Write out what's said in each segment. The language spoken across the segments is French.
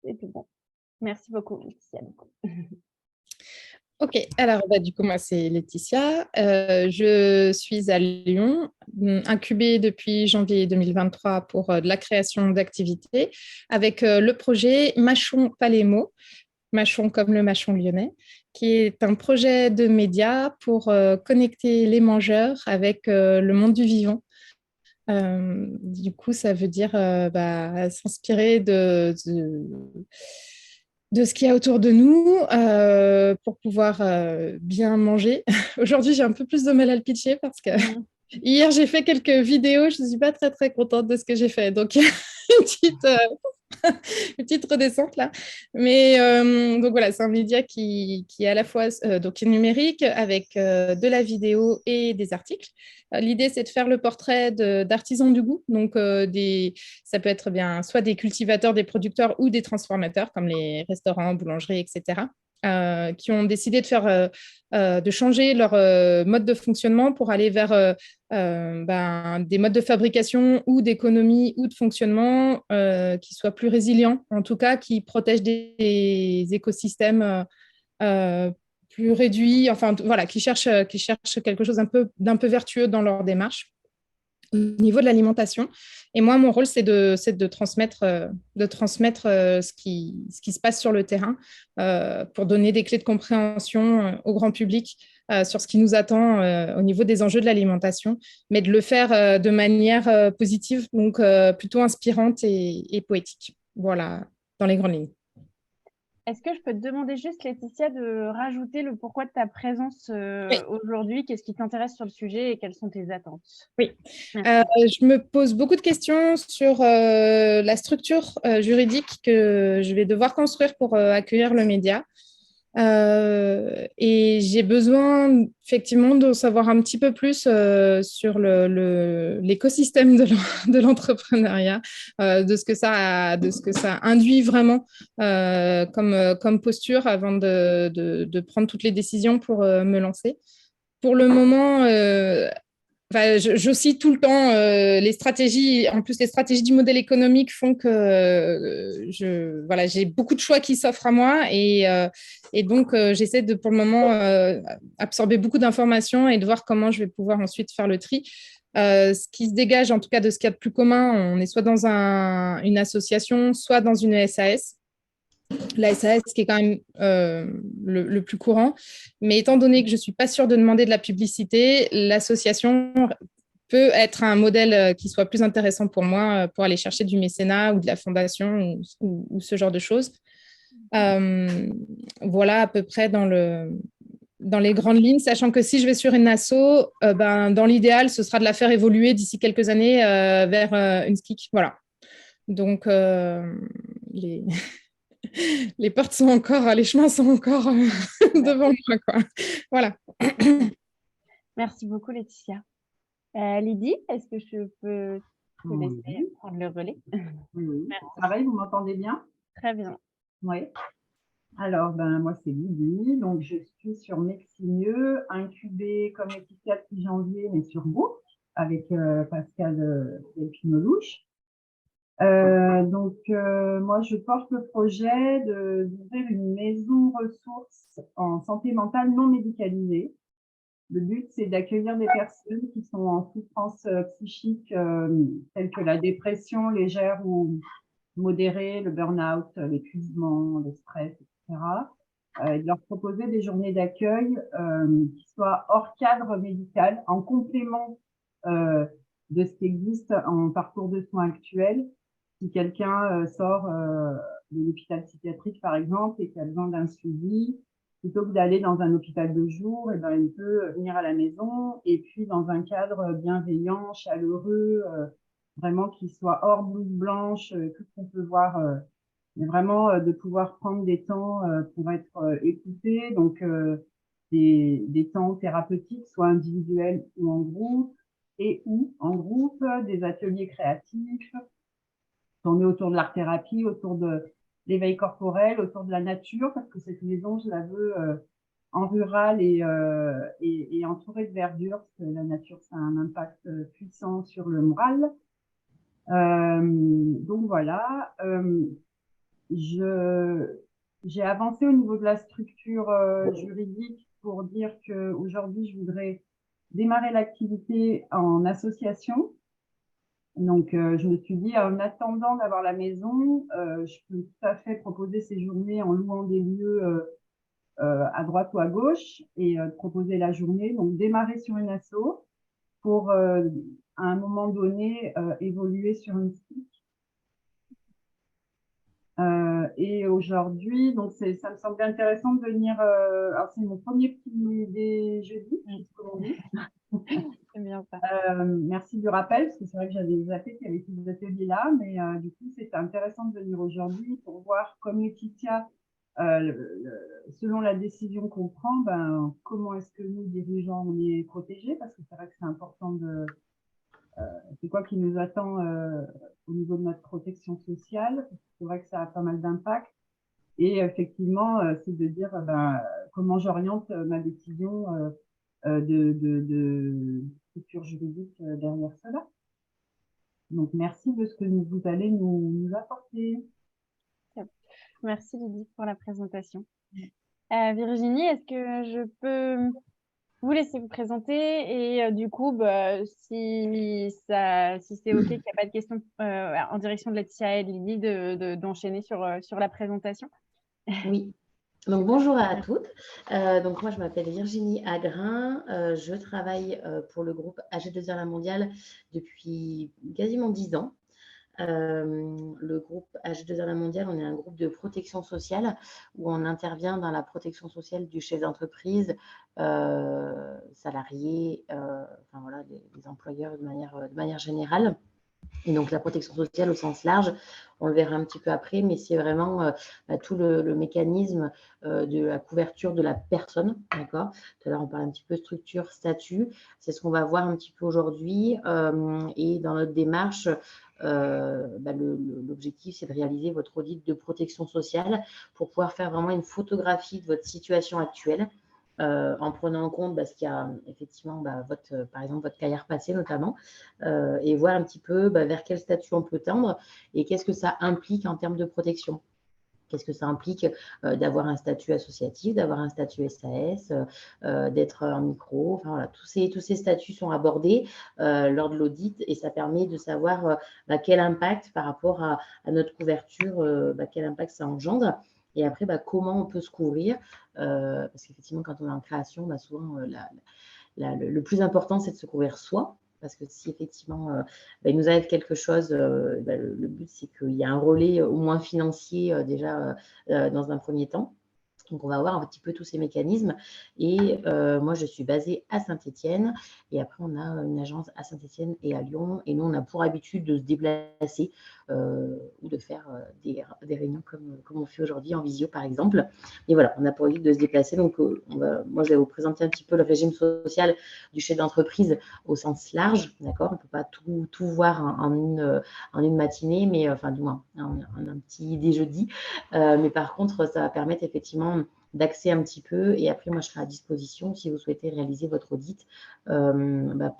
C'est tout bon. Merci beaucoup, Laetitia, du coup. Ok, alors du coup, moi, c'est Laetitia. Je suis à Lyon, incubée depuis janvier 2023 pour de la création d'activités avec le projet Mâchon Palémo, Mâchon comme le Mâchon lyonnais, qui est un projet de médias pour connecter les mangeurs avec le monde du vivant. Du coup, ça veut dire s'inspirer de ce qu'il y a autour de nous pour pouvoir bien manger. Aujourd'hui, j'ai un peu plus de mal à le pitcher parce que hier, j'ai fait quelques vidéos. Je ne suis pas très, très contente de ce que j'ai fait. Donc, une petite, une petite redescente là. Mais donc voilà, c'est un média qui est à la fois donc, qui est numérique avec de la vidéo et des articles. L'idée, c'est de faire le portrait d'artisans du goût. Donc, ça peut être bien soit des cultivateurs, des producteurs ou des transformateurs comme les restaurants, boulangeries, etc. Qui ont décidé de faire, de changer leur mode de fonctionnement pour aller vers des modes de fabrication ou d'économie ou de fonctionnement qui soient plus résilients, en tout cas qui protègent des écosystèmes plus réduits, enfin voilà, qui cherchent quelque chose d'un peu vertueux dans leur démarche au niveau de l'alimentation. Et moi, mon rôle, c'est de transmettre, ce qui se passe sur le terrain pour donner des clés de compréhension au grand public sur ce qui nous attend au niveau des enjeux de l'alimentation, mais de le faire de manière positive, donc plutôt inspirante et poétique. Voilà, dans les grandes lignes. Est-ce que je peux te demander juste, Laetitia, de rajouter le pourquoi de ta présence Oui. aujourd'hui? Qu'est-ce qui t'intéresse sur le sujet et quelles sont tes attentes? Oui, Merci. je me pose beaucoup de questions sur la structure juridique que je vais devoir construire pour accueillir le média. Et j'ai besoin effectivement de savoir un petit peu plus sur l'écosystème de l'entrepreneuriat, de ce que ça induit vraiment comme posture avant de prendre toutes les décisions pour me lancer. Pour le moment, enfin, je cite tout le temps les stratégies. En plus, les stratégies du modèle économique font que voilà, j'ai beaucoup de choix qui s'offrent à moi et donc j'essaie de, pour le moment, absorber beaucoup d'informations et de voir comment je vais pouvoir ensuite faire le tri. Ce qui se dégage, en tout cas, de ce qu'il y a de plus commun, on est soit dans une association, soit dans une SAS. La SAS qui est quand même le plus courant. Mais étant donné que je ne suis pas sûre de demander de la publicité, l'association peut être un modèle qui soit plus intéressant pour moi pour aller chercher du mécénat ou de la fondation ou ce genre de choses. Voilà à peu près dans les grandes lignes, sachant que si je vais sur une asso, dans l'idéal, ce sera de la faire évoluer d'ici quelques années vers une SKIC. Voilà. Donc, les portes sont encore, les chemins sont encore devant moi, quoi. Voilà. Merci beaucoup, Laetitia. Lydie, est-ce que je peux te laisser Oui, prendre le relais? oui. Merci. Pareil, vous m'entendez bien? Très bien. Oui. Alors, moi, c'est Lydie. Donc, je suis sur Meximieux, incubée comme Laetitia depuis janvier, mais sur Bourg, avec Pascal Delpino-Louche. Moi, je porte le projet d'ouvrir une maison ressources en santé mentale non médicalisée. Le but, c'est d'accueillir des personnes qui sont en souffrance psychique, telles que la dépression légère ou modérée, le burn-out, l'épuisement, le stress, etc. Et de leur proposer des journées d'accueil qui soient hors cadre médical, en complément de ce qui existe en parcours de soins actuel. Si quelqu'un sort de l'hôpital psychiatrique, par exemple, et qui a besoin d'un suivi, plutôt que d'aller dans un hôpital de jour, il peut venir à la maison et puis dans un cadre bienveillant, chaleureux, vraiment qui soit hors blouse blanche, tout ce qu'on peut voir, mais vraiment de pouvoir prendre des temps pour être écouté, donc des temps thérapeutiques, soit individuels ou en groupe, et ou en groupe, des ateliers créatifs, tournés autour de l'art-thérapie, autour de l'éveil corporel, autour de la nature, parce que cette maison, je la veux en rural et entourée de verdure, parce que la nature, ça a un impact puissant sur le moral. Donc voilà. j'ai avancé au niveau de la structure juridique pour dire qu'aujourd'hui, je voudrais démarrer l'activité en association. Donc, je me suis dit, en attendant d'avoir la maison, je peux tout à fait proposer ces journées en louant des lieux à droite ou à gauche et proposer la journée. Donc, démarrer sur une asso pour, à un moment donné, évoluer sur une SPIC. Et aujourd'hui, donc ça me semblait intéressant de venir. Alors, c'est mon premier petit des jeudis, je sais comment on dit. C'est bien ça. Merci du rappel, parce que c'est vrai que j'avais zappé qu'il y avait ces ateliers-là, mais du coup, c'était intéressant de venir aujourd'hui pour voir, comme Laetitia, selon la décision qu'on prend, ben, comment est-ce que nous, dirigeants, on est protégés, parce que c'est vrai que c'est important de... c'est quoi qui nous attend au niveau de notre protection sociale. C'est vrai que ça a pas mal d'impact. Et effectivement, c'est de dire ben, comment j'oriente ma décision de structure juridique derrière cela. Donc, merci de ce que vous allez nous apporter. Merci Lydie pour la présentation. Virginie, est-ce que je peux vous laisser vous présenter et du coup, si c'est OK, qu'il n'y a pas de questions en direction de Laetitia et de Lydie, d'enchaîner sur la présentation? Oui. Donc, bonjour à toutes. Donc, moi, je m'appelle Virginie Agrin. Je travaille pour le groupe AG2R La Mondiale depuis quasiment 10 ans. Le groupe AG2R La Mondiale, on est un groupe de protection sociale où on intervient dans la protection sociale du chef d'entreprise, salariés, enfin voilà, les employeurs de manière générale. Et donc, la protection sociale au sens large, on le verra un petit peu après, mais c'est vraiment tout le mécanisme de la couverture de la personne. D'accord. Tout à l'heure, on parlait un petit peu structure, statut. C'est ce qu'on va voir un petit peu aujourd'hui. Et dans notre démarche, l'objectif, c'est de réaliser votre audit de protection sociale pour pouvoir faire vraiment une photographie de votre situation actuelle. En prenant en compte ce qu'il y a effectivement, par exemple, votre carrière passée notamment, et voir un petit peu vers quel statut on peut tendre et qu'est-ce que ça implique en termes de protection. Qu'est-ce que ça implique d'avoir un statut associatif, d'avoir un statut SAS, d'être en micro, enfin voilà, tous ces statuts sont abordés lors de l'audit et ça permet de savoir quel impact par rapport à notre couverture, quel impact ça engendre. Et après, comment on peut se couvrir parce qu'effectivement, quand on est en création, souvent, le plus important, c'est de se couvrir soi. Parce que si effectivement, il nous arrive quelque chose, le but, c'est qu'il y a un relais au moins financier déjà dans un premier temps. Donc, on va voir un petit peu tous ces mécanismes. Et moi, je suis basée à Saint-Étienne. Et après, on a une agence à Saint-Étienne et à Lyon. Et nous, on a pour habitude de se déplacer ou de faire des réunions comme on fait aujourd'hui en visio, par exemple. Et voilà, on a pour habitude de se déplacer. Donc, moi, je vais vous présenter un petit peu le régime social du chef d'entreprise au sens large. D'accord. On ne peut pas tout voir en une matinée, mais enfin, du moins, en un petit déjeudi. Mais par contre, ça va permettre effectivement d'axer un petit peu. Et après, moi, je serai à disposition si vous souhaitez réaliser votre audit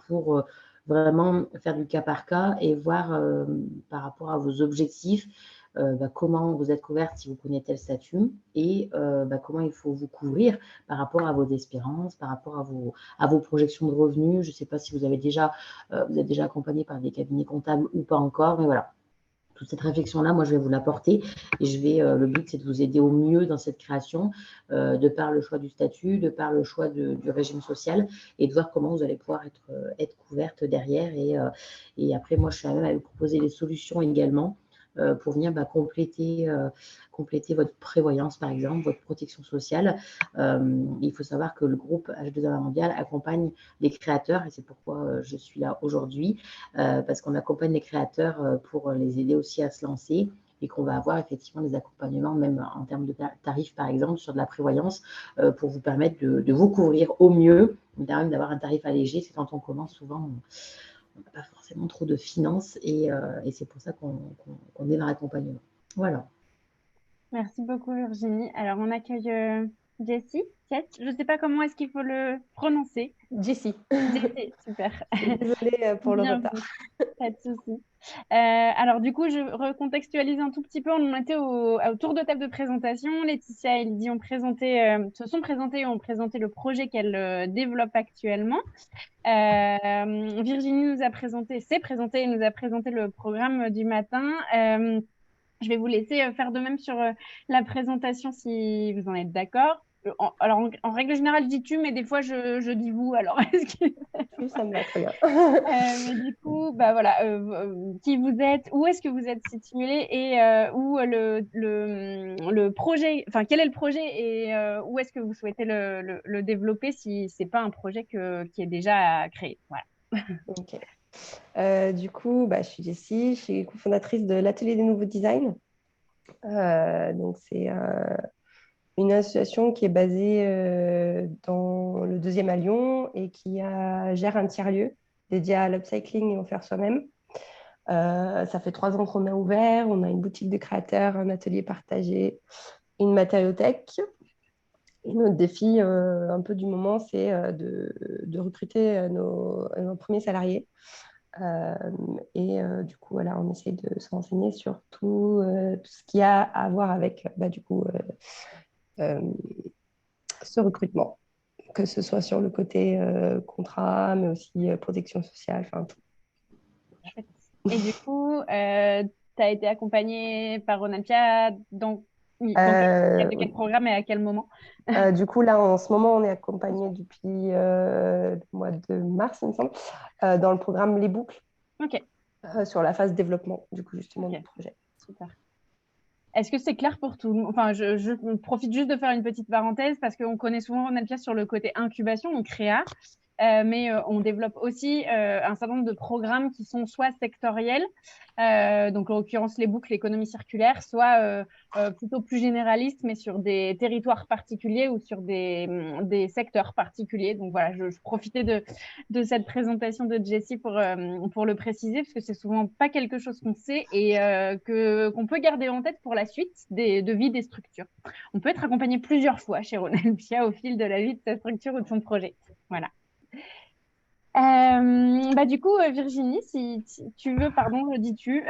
pour vraiment faire du cas par cas et voir par rapport à vos objectifs comment vous êtes couverte si vous prenez tel statut et comment il faut vous couvrir par rapport à vos espérances, par rapport à vos projections de revenus. Je ne sais pas si vous êtes déjà accompagné par des cabinets comptables ou pas encore, mais voilà. Toute cette réflexion-là, moi, je vais vous l'apporter et le but, c'est de vous aider au mieux dans cette création, de par le choix du statut, de par le choix du régime social et de voir comment vous allez pouvoir être couverte derrière. Et après, moi, je suis à même à vous proposer des solutions également pour venir compléter votre prévoyance, par exemple, votre protection sociale. Il faut savoir que le groupe AG2R La Mondiale accompagne les créateurs, et c'est pourquoi je suis là aujourd'hui, parce qu'on accompagne les créateurs pour les aider aussi à se lancer et qu'on va avoir effectivement des accompagnements, même en termes de tarifs, par exemple, sur de la prévoyance, pour vous permettre de vous couvrir au mieux, même d'avoir un tarif allégé. C'est quand on commence, souvent, on n'a pas forcément trop de finances et c'est pour ça qu'on est dans l'accompagnement. Voilà. Merci beaucoup Virginie. Alors on accueille Jessie. Je ne sais pas comment est-ce qu'il faut le prononcer. Jessie. Jessie, super. Désolée pour le retard. Pas de souci. Alors, du coup, je recontextualise un tout petit peu. On en était au tour de table de présentation. Laetitia et Lydie se sont présentées et ont présenté le projet qu'elles développent actuellement. Virginie s'est présentée et nous a présenté le programme du matin. Je vais vous laisser faire de même sur la présentation si vous en êtes d'accord. Alors, en règle générale, je dis tu, mais des fois, je dis vous. Alors, est-ce que... Oui, ça me va très bien. Mais du coup, bah voilà, qui vous êtes, où est-ce que vous êtes situé et où le projet, enfin quel est le projet et où est-ce que vous souhaitez le développer si c'est pas un projet qui est déjà créé. Voilà. Ok. Du coup, je suis Jessie, je suis cofondatrice de l'Atelier des Nouveaux Designs. Donc, c'est une association qui est basée dans le 2e à Lyon et qui gère un tiers-lieu dédié à l'upcycling et au faire soi-même. Ça fait 3 ans qu'on a ouvert. On a une boutique de créateurs, un atelier partagé, une matériothèque. Et notre défi un peu du moment, c'est de recruter nos premiers salariés. Du coup, voilà, on essaie de se renseigner sur tout ce qu'il y a à voir avec ce recrutement, que ce soit sur le côté contrat, mais aussi protection sociale, enfin tout. Et du coup, tu as été accompagnée par Onampia dans quel cadre de quel programme et à quel moment? Du coup, là, en ce moment, on est accompagné depuis le mois de mars, il me semble, dans le programme Les Boucles, Ok, sur la phase développement, du coup, justement, Ok. du projet. super. Est-ce que c'est clair pour tout le monde? Enfin, je profite juste de faire une petite parenthèse parce qu'on connaît souvent Onampia sur le côté incubation, donc créa. Mais on développe aussi un certain nombre de programmes qui sont soit sectoriels, donc en l'occurrence les boucles, l'économie circulaire, soit plutôt plus généralistes, mais sur des territoires particuliers ou sur des secteurs particuliers. Donc voilà, je profitais de cette présentation de Jessie pour le préciser, parce que c'est souvent pas quelque chose qu'on sait et qu'on peut garder en tête pour la suite de vie des structures. On peut être accompagné plusieurs fois chez Onampia au fil de la vie de sa structure ou de son projet. Voilà. Du coup, Virginie, si tu veux, pardon, le dis-tu,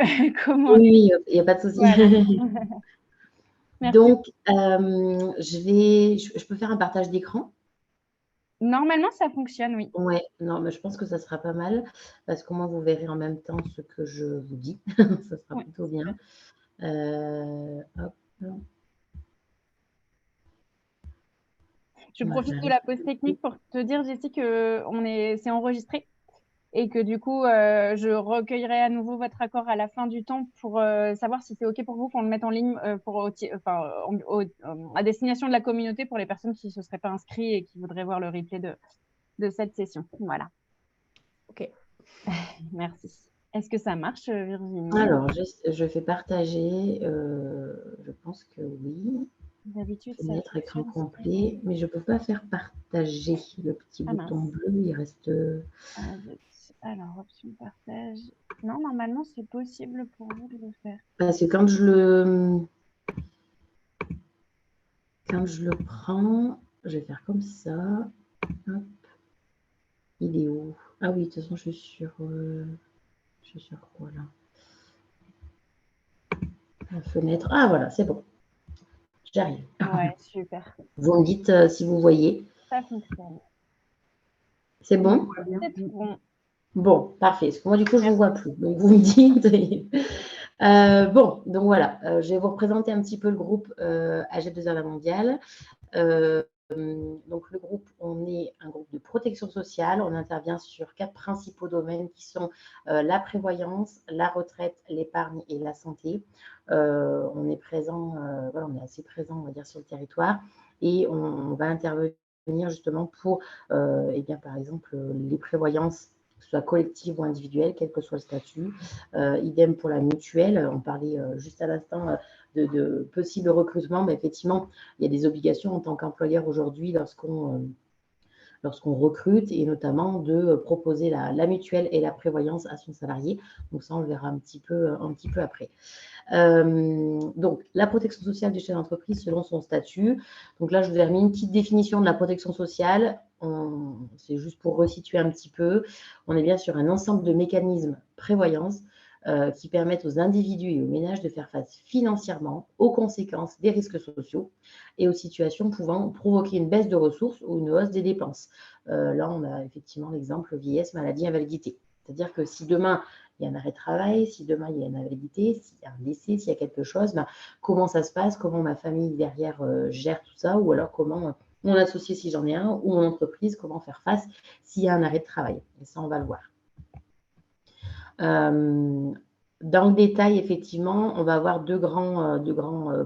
comment... Oui, il n'y a pas de souci. Voilà. Merci. Donc, je peux faire un partage d'écran? Normalement, ça fonctionne, oui. Ouais, non, mais je pense que ça sera pas mal parce qu'au moins vous verrez en même temps ce que je vous dis. Ça sera Ouais, plutôt bien. Hop. Je Bah, profite de j'arrive. la pause technique pour te dire, Jessie, que c'est enregistré et que du coup, je recueillerai à nouveau votre accord à la fin du temps pour savoir si c'est OK pour vous qu'on le mette en ligne à destination de la communauté pour les personnes qui ne se seraient pas inscrites et qui voudraient voir le replay de cette session. Voilà. OK. Merci. Est-ce que ça marche, Virginie? Alors, je fais partager. Je pense que oui. D'habitude, ça Fenêtre, écran fonctionne. complet. Mais je ne peux pas faire partager. Le petit Ah, bouton mince. bleu, il reste. Alors, option partage. Non, normalement, c'est possible pour vous de le faire. Parce que quand je le prends, je vais faire comme ça. Hop. Il est où? Ah oui, de toute façon, je suis sur quoi là? La fenêtre. Ah voilà, c'est bon. J'arrive. Ouais, super. Vous me dites si vous voyez. Ça fonctionne. C'est bon? C'est tout bon. Bon, parfait. Parce que moi, du coup, je ne vous vois plus. Donc, vous me dites. Bon, donc voilà. Je vais vous représenter un petit peu le groupe AG2R La Mondiale. Donc, le groupe, on est un groupe de protection sociale. On intervient sur 4 principaux domaines qui sont la prévoyance, la retraite, l'épargne et la santé. On est présent, voilà, on est assez présent, on va dire, sur le territoire. Et on va intervenir justement pour, par exemple, les prévoyances, que ce soit collectives ou individuelles, quel que soit le statut. Idem pour la mutuelle. On parlait juste à l'instant de possibles recrutements, mais effectivement, il y a des obligations en tant qu'employeur aujourd'hui lorsqu'on recrute, et notamment de proposer la mutuelle et la prévoyance à son salarié. Donc ça, on le verra un petit peu après. Donc, la protection sociale du chef d'entreprise selon son statut. Donc là, je vous ai remis une petite définition de la protection sociale. C'est juste pour resituer un petit peu. On est bien sur un ensemble de mécanismes prévoyance qui permettent aux individus et aux ménages de faire face financièrement aux conséquences des risques sociaux et aux situations pouvant provoquer une baisse de ressources ou une hausse des dépenses. Là, on a effectivement l'exemple vieillesse, maladie, invalidité. C'est-à-dire que si demain, il y a un arrêt de travail, si demain, il y a une invalidité, s'il y a un décès, s'il y a quelque chose, comment ça se passe, comment ma famille derrière gère tout ça, ou alors comment mon associé, si j'en ai un, ou mon entreprise, comment faire face s'il y a un arrêt de travail. Et ça, on va le voir. Dans le détail, effectivement, on va avoir deux grands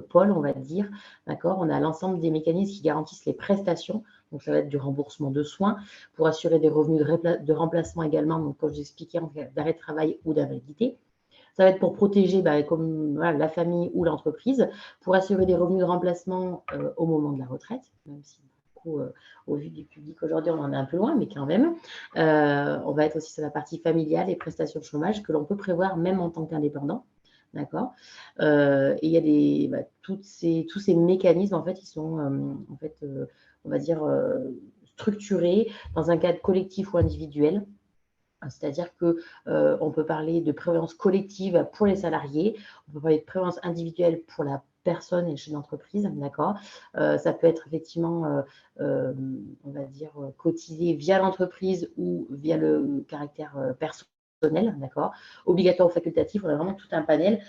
pôles, on va dire. D'accord ? On a l'ensemble des mécanismes qui garantissent les prestations. Donc, ça va être du remboursement de soins pour assurer des revenus de remplacement également, donc, comme j'expliquais, en cas d'arrêt de travail ou d'invalidité. Ça va être pour protéger comme, voilà, la famille ou l'entreprise, pour assurer des revenus de remplacement au moment de la retraite, même si au vu du public aujourd'hui, on en est un peu loin, mais quand même. On va être aussi sur la partie familiale et prestations de chômage que l'on peut prévoir même en tant qu'indépendant. D'accord. Et il y a tous ces mécanismes, en fait, ils sont, on va dire, structurés dans un cadre collectif ou individuel. C'est-à-dire qu'on peut parler de prévoyance collective pour les salariés, on peut parler de prévoyance individuelle pour la personne et le chef d'entreprise, d'accord. Ça peut être effectivement, on va dire, cotisé via l'entreprise ou via le caractère personnel, d'accord. Obligatoire ou facultatif, on a vraiment tout un panel.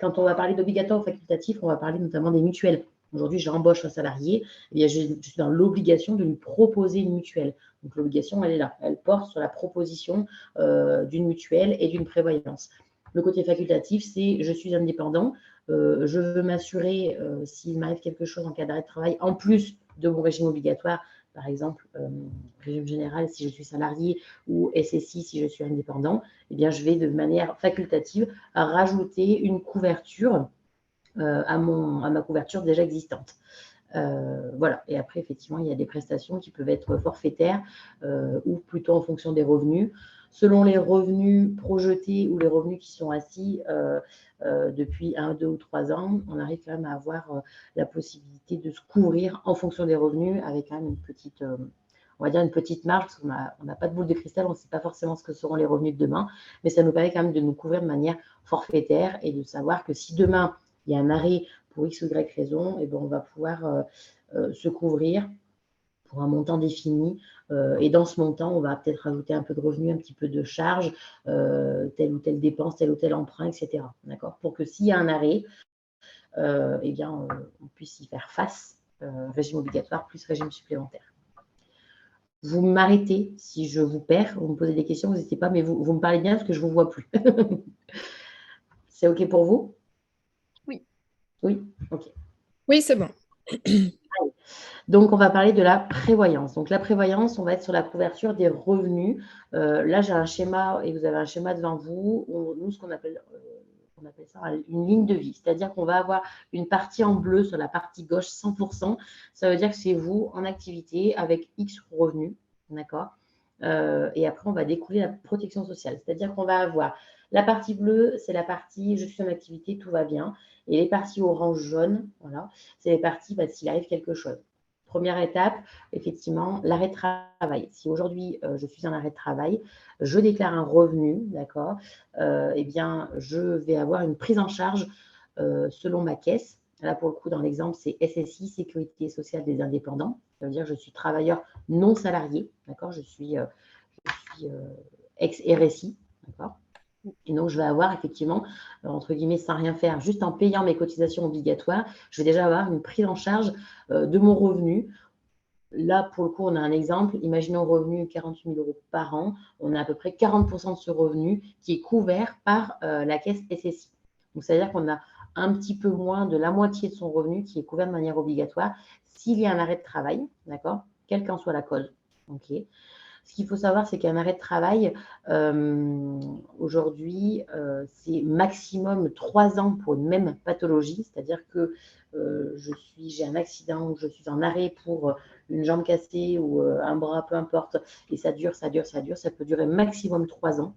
Quand on va parler d'obligatoire ou facultatif, on va parler notamment des mutuelles. Aujourd'hui, j'embauche un salarié, et je suis dans l'obligation de lui proposer une mutuelle. Donc, l'obligation, elle est là. Elle porte sur la proposition d'une mutuelle et d'une prévoyance. Le côté facultatif, c'est je suis indépendant, je veux m'assurer, s'il m'arrive quelque chose en cas d'arrêt de travail, en plus de mon régime obligatoire, par exemple, régime général si je suis salarié ou SSI si je suis indépendant, eh bien, je vais de manière facultative rajouter une couverture à ma couverture déjà existante. Voilà. Et après, effectivement, il y a des prestations qui peuvent être forfaitaires ou plutôt en fonction des revenus. Selon les revenus projetés ou les revenus qui sont assis depuis 1, 2 ou 3 ans, on arrive quand même à avoir la possibilité de se couvrir en fonction des revenus avec quand même une petite, on va dire une petite marge, parce qu'on n'a pas de boule de cristal, on ne sait pas forcément ce que seront les revenus de demain, mais ça nous permet quand même de nous couvrir de manière forfaitaire et de savoir que si demain, il y a un arrêt pour X ou Y raison, et ben on va pouvoir se couvrir pour un montant défini. Et dans ce montant, on va peut-être rajouter un peu de revenus, un petit peu de charges, telle ou telle dépense, tel ou tel emprunt, etc. D'accord ? Pour que s'il y a un arrêt, eh bien, on puisse y faire face, régime obligatoire plus régime supplémentaire. Vous m'arrêtez si je vous perds, vous me posez des questions, n'hésitez pas, mais vous me parlez bien parce que je ne vous vois plus. C'est OK pour vous ? Oui. Oui, OK. Oui, c'est bon. Donc, on va parler de la prévoyance. Donc, la prévoyance, on va être sur la couverture des revenus. Là, j'ai un schéma et vous avez un schéma devant vous. Nous, ce qu'on appelle ça une ligne de vie. C'est-à-dire qu'on va avoir une partie en bleu sur la partie gauche, 100%. Ça veut dire que c'est vous en activité avec X revenus. D'accord ? Et après, on va découler la protection sociale. C'est-à-dire qu'on va avoir la partie bleue, c'est la partie je suis en activité, tout va bien. Et les parties orange, jaune, voilà, c'est les parties s'il arrive quelque chose. Première étape, effectivement, l'arrêt de travail. Si aujourd'hui, je suis en arrêt de travail, je déclare un revenu, d'accord, eh bien, je vais avoir une prise en charge selon ma caisse. Là, pour le coup, dans l'exemple, c'est SSI, Sécurité sociale des indépendants. Ça veut dire que je suis travailleur non salarié, d'accord, je suis ex-RSI, d'accord. Et donc, je vais avoir effectivement, entre guillemets, sans rien faire, juste en payant mes cotisations obligatoires, je vais déjà avoir une prise en charge de mon revenu. Là, pour le coup, on a un exemple. Imaginons revenu 48 000 € par an. On a à peu près 40% de ce revenu qui est couvert par la caisse SSI. Donc, c'est-à-dire qu'on a un petit peu moins de la moitié de son revenu qui est couvert de manière obligatoire s'il y a un arrêt de travail, d'accord, quelle qu'en soit la cause. OK. Ce qu'il faut savoir, c'est qu'un arrêt de travail, aujourd'hui, c'est maximum 3 ans pour une même pathologie. C'est-à-dire que j'ai un accident ou je suis en arrêt pour une jambe cassée ou un bras, peu importe, et ça dure. Ça peut durer maximum 3 ans.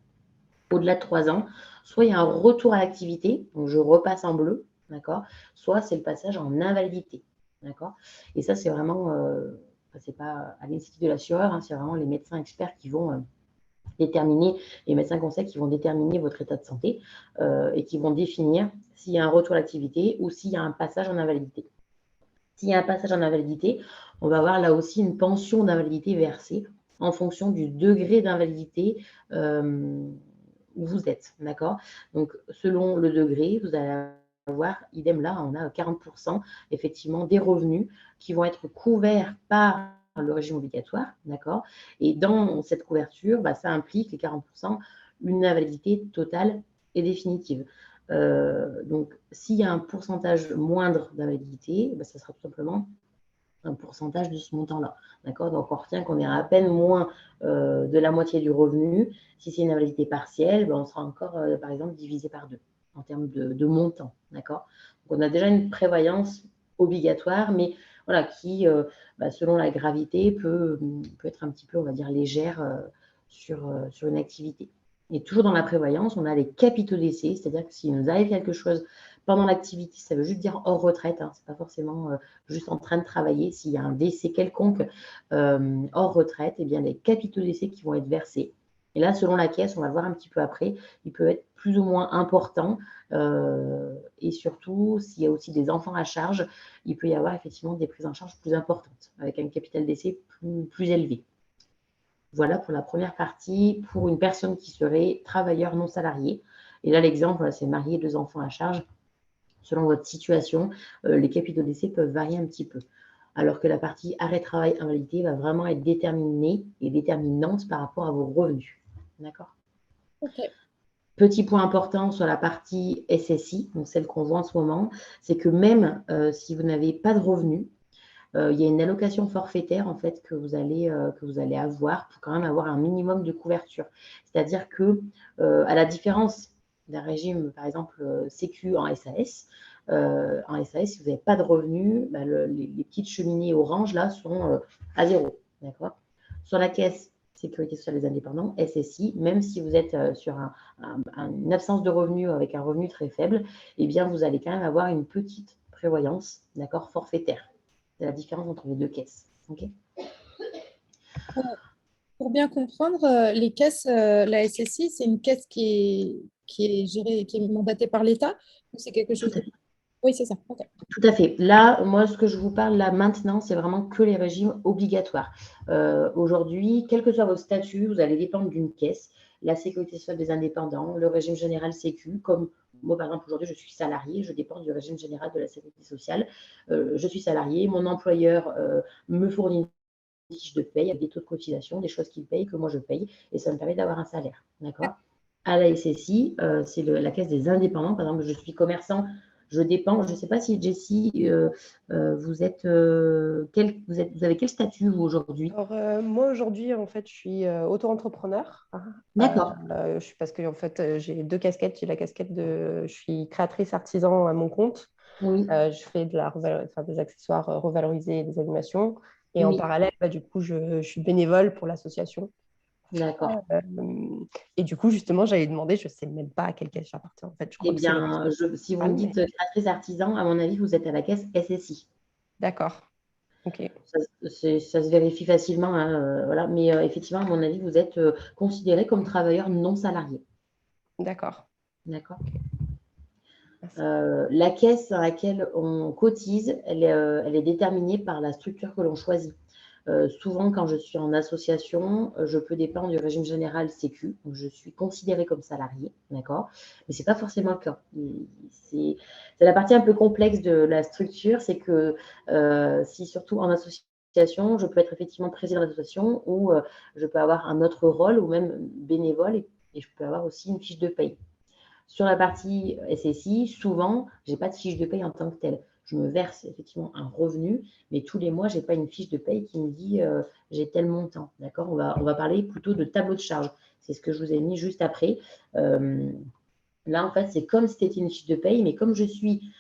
Au-delà de 3 ans, soit il y a un retour à l'activité, donc je repasse en bleu, d'accord, soit c'est le passage en invalidité, d'accord. Et ça, c'est vraiment... c'est pas à l'institut de l'assureur, hein, c'est vraiment les médecins experts qui vont déterminer, les médecins conseils qui vont déterminer votre état de santé et qui vont définir s'il y a un retour à l'activité ou s'il y a un passage en invalidité. S'il y a un passage en invalidité, on va avoir là aussi une pension d'invalidité versée en fonction du degré d'invalidité où vous êtes, d'accord? Donc, selon le degré, vous allez avoir, idem là, on a 40% effectivement des revenus qui vont être couverts par le régime obligatoire, d'accord? Et dans cette couverture, ça implique les 40% une invalidité totale et définitive. Donc, s'il y a un pourcentage moindre d'invalidité, ça sera tout simplement un pourcentage de ce montant-là. D'accord? Donc, on retient qu'on est à peine moins de la moitié du revenu. Si c'est une invalidité partielle, on sera encore, par exemple, divisé par 2 en termes de montant. D'accord? Donc, on a déjà une prévoyance obligatoire, mais voilà, qui, selon la gravité, peut être un petit peu, on va dire, légère sur une activité. Et toujours dans la prévoyance, on a les capitaux d'essai, c'est-à-dire que s'il nous arrive quelque chose pendant l'activité, ça veut juste dire hors retraite, hein, c'est pas forcément juste en train de travailler. S'il y a un décès quelconque hors retraite, eh bien les capitaux d'essai qui vont être versés. Et là, selon la caisse, on va le voir un petit peu après, il peut être plus ou moins important. Et surtout, s'il y a aussi des enfants à charge, il peut y avoir effectivement des prises en charge plus importantes, avec un capital d'essai plus élevé. Voilà pour la première partie, pour une personne qui serait travailleur non salarié. Et là, l'exemple, c'est marié, 2 enfants à charge. Selon votre situation, les capitaux d'essai peuvent varier un petit peu. Alors que la partie arrêt de travail invalidité va vraiment être déterminée et déterminante par rapport à vos revenus. D'accord? Ok. Petit point important sur la partie SSI, donc celle qu'on voit en ce moment, c'est que même si vous n'avez pas de revenus, il y a une allocation forfaitaire en fait que vous allez avoir pour quand même avoir un minimum de couverture. C'est-à-dire que, à la différence d'un régime, par exemple, Sécu en SAS, si vous n'avez pas de revenus, les petites cheminées orange là sont à 0. D'accord? Sur la caisse Sécurité sociale des indépendants, SSI, même si vous êtes sur une absence de revenus avec un revenu très faible, eh bien vous allez quand même avoir une petite prévoyance, d'accord, forfaitaire. C'est la différence entre les 2 caisses. Okay. Pour bien comprendre, les caisses, la SSI, c'est une caisse qui est gérée, qui est mandatée par l'État ou c'est quelque chose de... Oui, c'est ça. Okay. Tout à fait. Là, moi, ce que je vous parle là maintenant, c'est vraiment que les régimes obligatoires. Aujourd'hui, quel que soit votre statut, vous allez dépendre d'une caisse. La sécurité sociale des indépendants, le régime général Sécu, comme moi, par exemple, aujourd'hui, je suis salarié, je dépends du régime général de la sécurité sociale. Je suis salarié, mon employeur me fournit une fiche de paye avec des taux de cotisation, des choses qu'il paye, que moi je paye, et ça me permet d'avoir un salaire. D'accord? À la SSI, c'est la caisse des indépendants. Par exemple, je suis commerçant, je dépends. Je ne sais pas si Jessie, vous avez quel statut vous aujourd'hui? Alors, moi aujourd'hui, en fait, je suis auto-entrepreneur. D'accord. Parce que en fait, j'ai 2 casquettes. J'ai la casquette je suis créatrice artisan à mon compte. Oui. Je fais des accessoires revalorisés et des animations. Et en Oui. parallèle, du coup, je suis bénévole pour l'association. D'accord. Et du coup, justement, j'allais demander, je ne sais même pas à quelle caisse j'appartiens. En fait, je crois Eh que c'est bien, si vous me dites créatrice artisan, à mon avis, vous êtes à la caisse SSI. D'accord. Ok. Ça se vérifie facilement, hein, voilà. Mais effectivement, à mon avis, vous êtes considéré comme travailleur non salarié. D'accord. D'accord. Merci. La caisse dans laquelle on cotise, elle est déterminée par la structure que l'on choisit. Souvent, quand je suis en association, je peux dépendre du régime général Sécu, donc je suis considérée comme salariée, d'accord? Mais ce n'est pas forcément le cas. C'est la partie un peu complexe de la structure, c'est que si surtout en association, je peux être effectivement président d'association ou je peux avoir un autre rôle ou même bénévole et je peux avoir aussi une fiche de paye. Sur la partie SSI, souvent, je n'ai pas de fiche de paye en tant que telle. Je me verse effectivement un revenu, mais tous les mois, je n'ai pas une fiche de paye qui me dit j'ai tel montant. D'accord? On va parler plutôt de tableau de charge. C'est ce que je vous ai mis juste après. Là, en fait, c'est comme si c'était une fiche de paye, mais comme je suis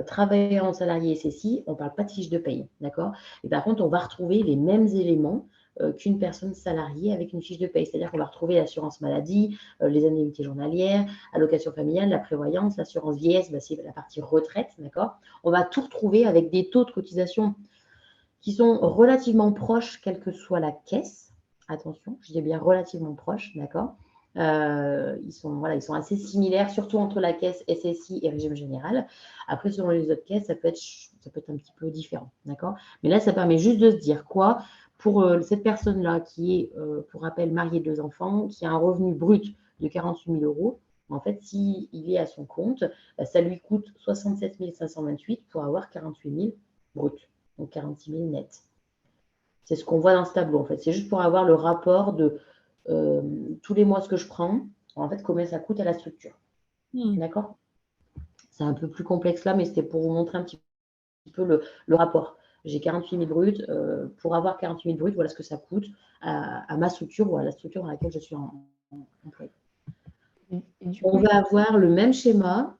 travailleur en salarié SSI, on ne parle pas de fiche de paye. D'accord? Et par contre, on va retrouver les mêmes éléments qu'une personne salariée avec une fiche de paye. C'est-à-dire qu'on va retrouver l'assurance maladie, les indemnités journalières, allocation familiale, la prévoyance, l'assurance vieillesse, c'est la partie retraite, d'accord? On va tout retrouver avec des taux de cotisation qui sont relativement proches, quelle que soit la caisse. attention, je dis bien relativement proches, d'accord. Ils sont assez similaires, surtout entre la caisse SSI et régime général. Après, selon les autres caisses, ça peut être un petit peu différent, d'accord. Mais là, ça permet juste de se dire quoi pour cette personne-là qui est, pour rappel, mariée, 2 enfants, qui a un revenu brut de 48 000 euros. En fait, s'il est à son compte, ça lui coûte 67 528 pour avoir 48 000 brut, donc 46 000 net. C'est ce qu'on voit dans ce tableau, en fait. C'est juste pour avoir le rapport de tous les mois ce que je prends, en fait, combien ça coûte à la structure. D'accord? C'est un peu plus complexe là, mais c'était pour vous montrer un petit peu le rapport. J'ai 48 000 bruts. Pour avoir 48 000 bruts, voilà ce que ça coûte à ma structure ou à la structure dans laquelle je suis employée. On va avoir le même schéma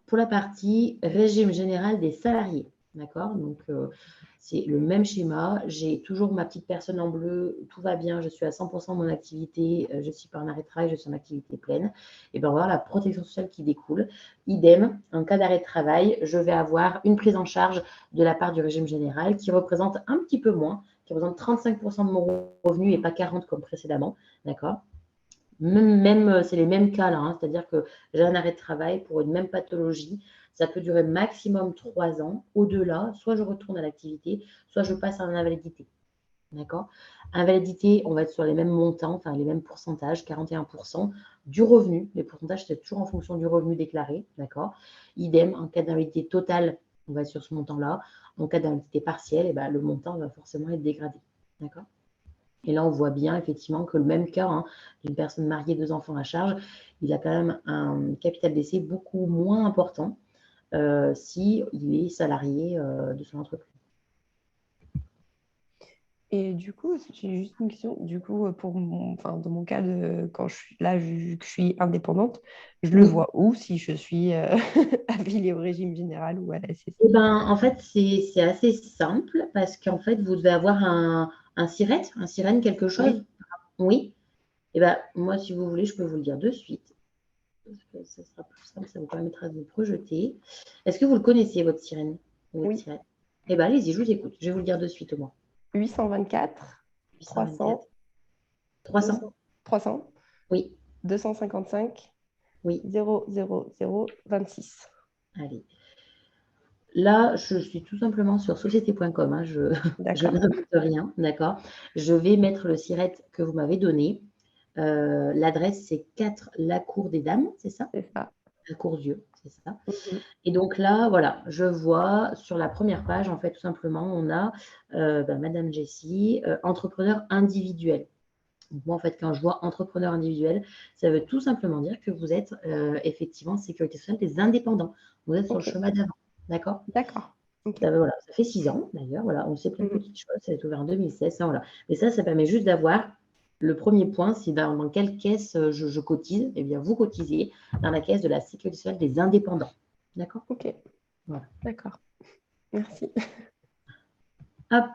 pour la partie régime général des salariés. D'accord? Donc, c'est le même schéma. J'ai toujours ma petite personne en bleu. Tout va bien. Je suis à 100% de mon activité. Je ne suis pas en arrêt de travail. Je suis en activité pleine. Et bien, on va voir la protection sociale qui découle. Idem, en cas d'arrêt de travail, je vais avoir une prise en charge de la part du régime général qui représente un petit peu moins, qui représente 35% de mon revenu et pas 40% comme précédemment. D'accord? Même c'est les mêmes cas là, hein, c'est-à-dire que j'ai un arrêt de travail pour une même pathologie, ça peut durer maximum 3 ans. Au-delà, soit je retourne à l'activité, soit je passe à une invalidité. D'accord? Invalidité, on va être sur les mêmes montants, enfin les mêmes pourcentages, 41% du revenu. Les pourcentages, c'est toujours en fonction du revenu déclaré. D'accord? Idem, en cas d'invalidité totale, on va être sur ce montant-là. En cas d'invalidité partielle, ben, le montant va forcément être dégradé. D'accord? Et là, on voit bien effectivement que le même cas d'une personne mariée, 2 enfants à charge, il a quand même un capital d'essai beaucoup moins important s'il est salarié de son entreprise. Et du coup, j'ai juste une question. Du coup, dans mon cas, quand je suis là, vu que je suis indépendante, je le vois où si je suis affiliée au régime général ou à la SSI? Eh ben, en fait, c'est assez simple parce qu'en fait, vous devez avoir un SIRET, quelque chose. Oui. Et ben, moi, si vous voulez, je peux vous le dire de suite. Parce que ça sera plus simple, ça vous permettra de vous projeter. Est-ce que vous le connaissez, votre sirène? Oui. SIRET? Eh bien, allez-y, je vous écoute. Je vais vous le dire de suite au moins. 824, 300, 300 300, Oui, 255, oui. 00026. Allez. Là, je suis tout simplement sur société.com. Hein, je n'invente rien, d'accord. Je vais mettre le SIRET que vous m'avez donné. L'adresse, c'est 4 La Cour des Dames, c'est ça? C'est ça. La Cour-Dieu, c'est ça. Et donc là, voilà, je vois sur la première page, en fait, tout simplement, on a Madame Jessie, entrepreneur individuel. Donc moi, en fait, quand je vois entrepreneur individuel, ça veut tout simplement dire que vous êtes effectivement sécurité sociale des indépendants. Vous êtes sur le chemin d'avant. D'accord? D'accord. Ça, voilà, ça fait 6 ans d'ailleurs. Voilà, on sait plein de petites choses. Ça a été ouvert en 2016. Ça, voilà. Mais ça permet juste d'avoir le premier point, c'est dans quelle caisse je cotise. Eh bien, vous cotisez dans la caisse de la sécurité sociale des indépendants. D'accord? Ok. Voilà. D'accord. Merci. Hop.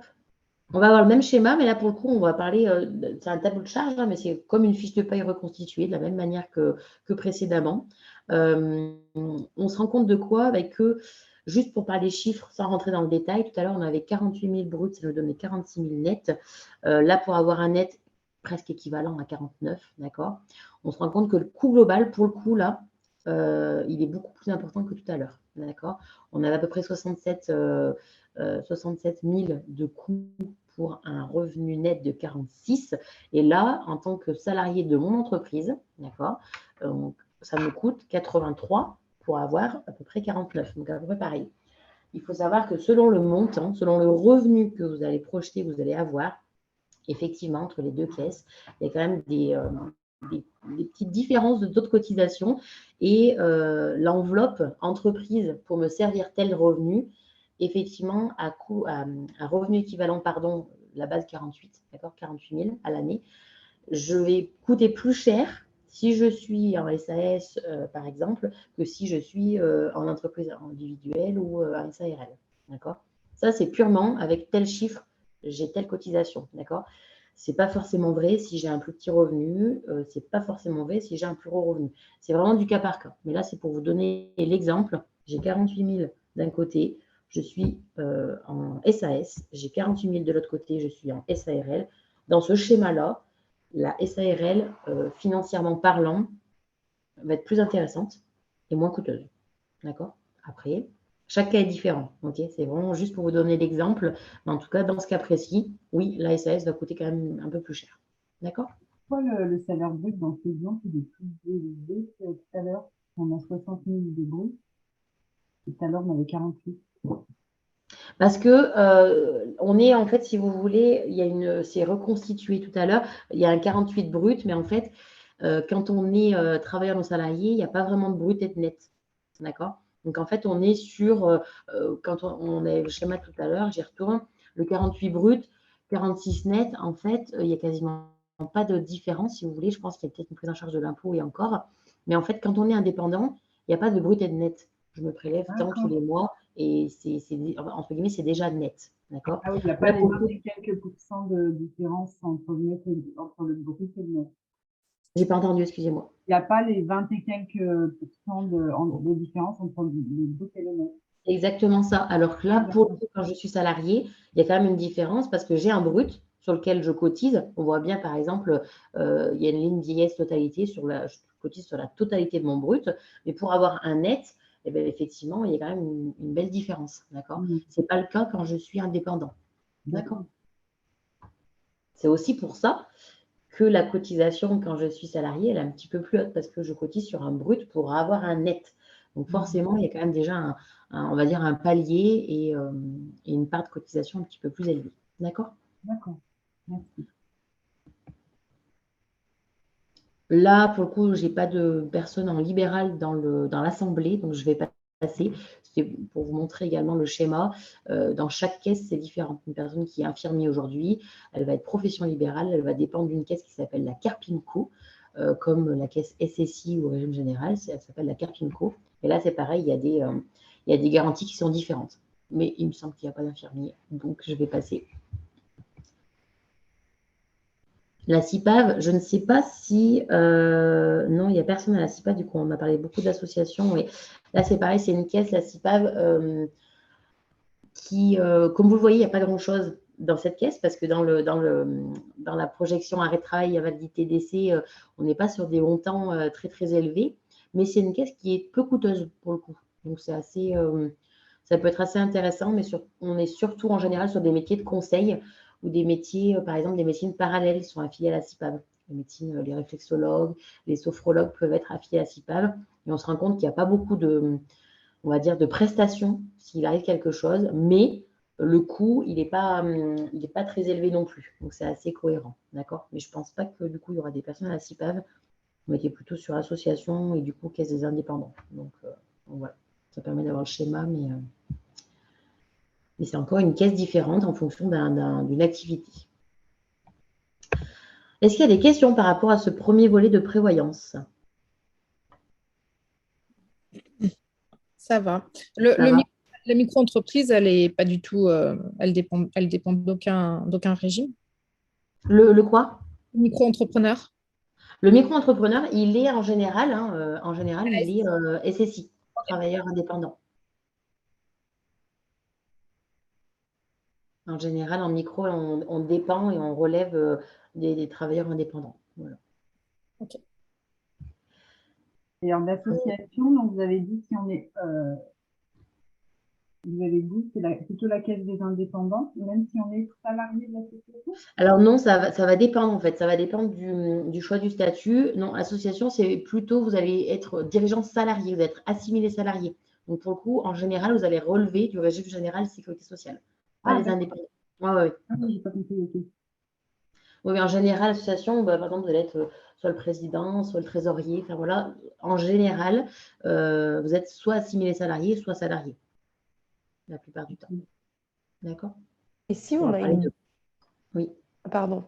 On va avoir le même schéma, mais là, pour le coup, on va parler, c'est un tableau de charge, mais c'est comme une fiche de paye reconstituée, de la même manière que précédemment. On se rend compte de quoi? Avec que, juste pour parler des chiffres, sans rentrer dans le détail, tout à l'heure, on avait 48 000 bruts, ça nous donnait 46 000 nets. Là, pour avoir un net presque équivalent à 49, d'accord? On se rend compte que le coût global, pour le coup, là, il est beaucoup plus important que tout à l'heure, d'accord? On avait à peu près 67 000 de coûts pour un revenu net de 46. Et là, en tant que salarié de mon entreprise, d'accord, ça me coûte 83 pour avoir à peu près 49. Donc, à peu près pareil. Il faut savoir que selon le montant, selon le revenu que vous allez projeter, vous allez avoir, effectivement, entre les deux caisses, il y a quand même des petites différences d'autres cotisations. Et l'enveloppe entreprise pour me servir tel revenu, effectivement, à revenu équivalent, la base 48, d'accord, 48 000 à l'année, je vais coûter plus cher si je suis en SAS, par exemple, que si je suis en entreprise individuelle ou en SARL, d'accord. Ça, c'est purement avec tel chiffre, j'ai telle cotisation, d'accord. C'est pas forcément vrai si j'ai un plus petit revenu, c'est pas forcément vrai si j'ai un plus gros revenu. C'est vraiment du cas par cas. Mais là, c'est pour vous donner l'exemple. J'ai 48 000 d'un côté, je suis en SAS, j'ai 48 000 de l'autre côté, je suis en SARL. dans ce schéma-là, la SARL, financièrement parlant, va être plus intéressante et moins coûteuse. D'accord? Après, chaque cas est différent. Okay, c'est vraiment juste pour vous donner l'exemple. Mais en tout cas, dans ce cas précis, oui, la SAS va coûter quand même un peu plus cher. D'accord? Pourquoi le salaire brut dans ce exemple il est plus élevé que tout à l'heure? On a 60 000 de brut. Et tout à l'heure, on avait 48. Parce que on est en fait, si vous voulez, c'est reconstitué tout à l'heure, il y a un 48 brut, mais en fait, quand on est travailleur non salarié, il n'y a pas vraiment de brut et de net. D'accord? Donc en fait, on est sur, quand on avait le schéma tout à l'heure, j'y retourne, le 48 brut, 46 net, en fait, il n'y a quasiment pas de différence, si vous voulez. Je pense qu'il y a peut-être une prise en charge de l'impôt et encore. Mais en fait, quand on est indépendant, il n'y a pas de brut et de net. Je me prélève tant tous les mois et entre guillemets, c'est déjà net. D'accord? Ah oui, il n'y a pas les 20 et quelques pourcents de différence entre le brut et le net. J'ai pas entendu, excusez-moi. Il n'y a pas les 20 et quelques pourcents de différence entre le brut et le net. Exactement ça. Alors que là, pour le coup, quand je suis salariée, il y a quand même une différence parce que j'ai un brut sur lequel je cotise. On voit bien, par exemple, il y a une ligne vieillesse totalité, je cotise sur la totalité de mon brut. Mais pour avoir un net, eh bien, effectivement, il y a quand même une belle différence. D'accord? Ce n'est pas le cas quand je suis indépendant. D'accord? C'est aussi pour ça que la cotisation, quand je suis salariée, elle est un petit peu plus haute parce que je cotise sur un brut pour avoir un net. Donc forcément, il y a quand même déjà on va dire un palier et une part de cotisation un petit peu plus élevée. D'accord? D'accord. Merci. Là, pour le coup, je n'ai pas de personne en libéral dans l'assemblée, donc je vais passer. C'est pour vous montrer également le schéma. Dans chaque caisse, c'est différent. Une personne qui est infirmier aujourd'hui, elle va être profession libérale, elle va dépendre d'une caisse qui s'appelle la Carpinco, comme la caisse SSI ou régime général, elle s'appelle la Carpinco. Et là, c'est pareil, il y a des garanties qui sont différentes. Mais il me semble qu'il n'y a pas d'infirmier, donc je vais passer. La CIPAV, je ne sais pas si… non, il n'y a personne à la CIPAV, du coup, on m'a parlé beaucoup d'associations. Et là, c'est pareil, c'est une caisse, la CIPAV, qui, comme vous le voyez, il n'y a pas grand-chose dans cette caisse parce que dans la projection arrêt de travail à validité d'essai, on n'est pas sur des montants très, très élevés. Mais c'est une caisse qui est peu coûteuse pour le coup. Donc, c'est assez… ça peut être assez intéressant, mais on est surtout en général sur des métiers de conseil ou des métiers, par exemple, des médecines parallèles qui sont affiliés à la CIPAV. Les réflexologues, les sophrologues peuvent être affiliés à la CIPAV. Et on se rend compte qu'il n'y a pas beaucoup on va dire, de prestations s'il arrive quelque chose, mais le coût, il n'est pas très élevé non plus. Donc, c'est assez cohérent. D'accord? Mais je ne pense pas que du coup, il y aura des personnes à la CIPAV, mais qui est plutôt sur association et du coup, caisse des indépendants. Donc voilà. Ça permet d'avoir le schéma, mais c'est encore une caisse différente en fonction d'une activité. Est-ce qu'il y a des questions par rapport à ce premier volet de prévoyance? Ça va. La micro-entreprise, elle est pas du tout, elle dépend d'aucun régime. Le quoi? Micro-entrepreneur. Le micro-entrepreneur, il est en général, il est SSI, travailleur indépendant. En général, en micro, on dépend et on relève des travailleurs indépendants. Voilà. Ok. Et en association, donc vous avez dit si on est… vous avez dit c'est plutôt la caisse des indépendants, même si on est salarié de l'association? Alors non, ça va dépendre en fait. Ça va dépendre du choix du statut. Non, association, c'est plutôt vous allez être dirigeant salarié, vous allez être assimilé salarié. Donc pour le coup, en général, vous allez relever du régime général sécurité sociale, pas les indépendants. Ouais. Ah oui, j'ai pas compris. Okay. Oui, en général, l'association, par exemple, vous allez être soit le président, soit le trésorier. Enfin voilà, en général, vous êtes soit assimilé salarié, soit salarié. La plupart du temps. D'accord? Et si on a une… Oui. Pardon.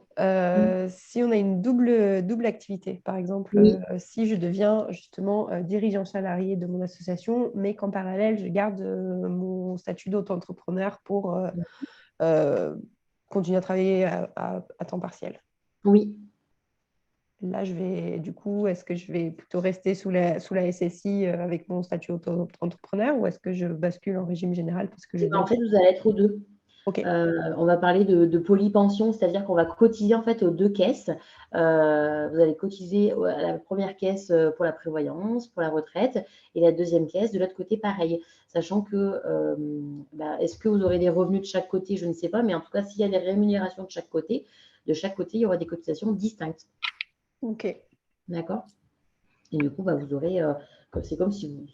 Si on a une double activité, par exemple, Oui. Si je deviens justement dirigeant salarié de mon association, mais qu'en parallèle, je garde mon statut d'auto-entrepreneur pour continuer à travailler à temps partiel. Oui. Là, est-ce que je vais plutôt rester sous la SSI avec mon statut auto-entrepreneur ou est-ce que je bascule en régime général parce que En fait, vous allez être aux deux. Ok. On va parler de polypension, c'est-à-dire qu'on va cotiser en fait aux deux caisses. Vous allez cotiser à la première caisse pour la prévoyance, pour la retraite, et la deuxième caisse de l'autre côté, pareil. Sachant que, est-ce que vous aurez des revenus de chaque côté? Je ne sais pas, mais en tout cas, s'il y a des rémunérations de chaque côté, il y aura des cotisations distinctes. Ok. D'accord? Et du coup, vous aurez, c'est comme si vous,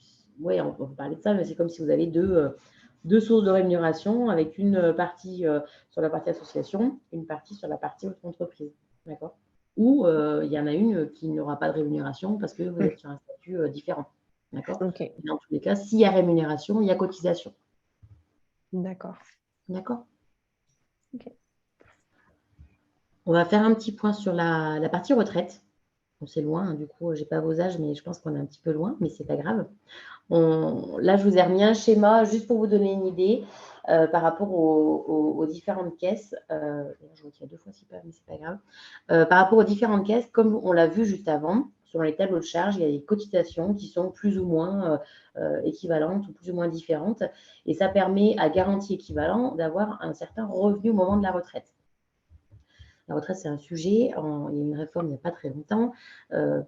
ouais, on peut parler de ça, mais c'est comme si vous avez deux sources de rémunération avec une partie sur la partie association, une partie sur la partie entreprise. D'accord? Ou il y en a une qui n'aura pas de rémunération parce que vous êtes sur un statut différent. D'accord? Ok. Et dans tous les cas, s'il y a rémunération, il y a cotisation. D'accord. D'accord? Ok. On va faire un petit point sur la partie retraite. Bon, c'est loin, hein, du coup, je n'ai pas vos âges, mais je pense qu'on est un petit peu loin, mais ce n'est pas grave. Là, je vous ai remis un schéma juste pour vous donner une idée par rapport aux différentes caisses. Je vois qu'il y a 2 fois 6 pages, mais ce n'est pas grave. Par rapport aux différentes caisses, comme on l'a vu juste avant, selon les tableaux de charge, il y a des cotisations qui sont plus ou moins équivalentes ou plus ou moins différentes. Et ça permet à garantie équivalent d'avoir un certain revenu au moment de la retraite. La retraite, c'est un sujet. Il y a eu une réforme il n'y a pas très longtemps.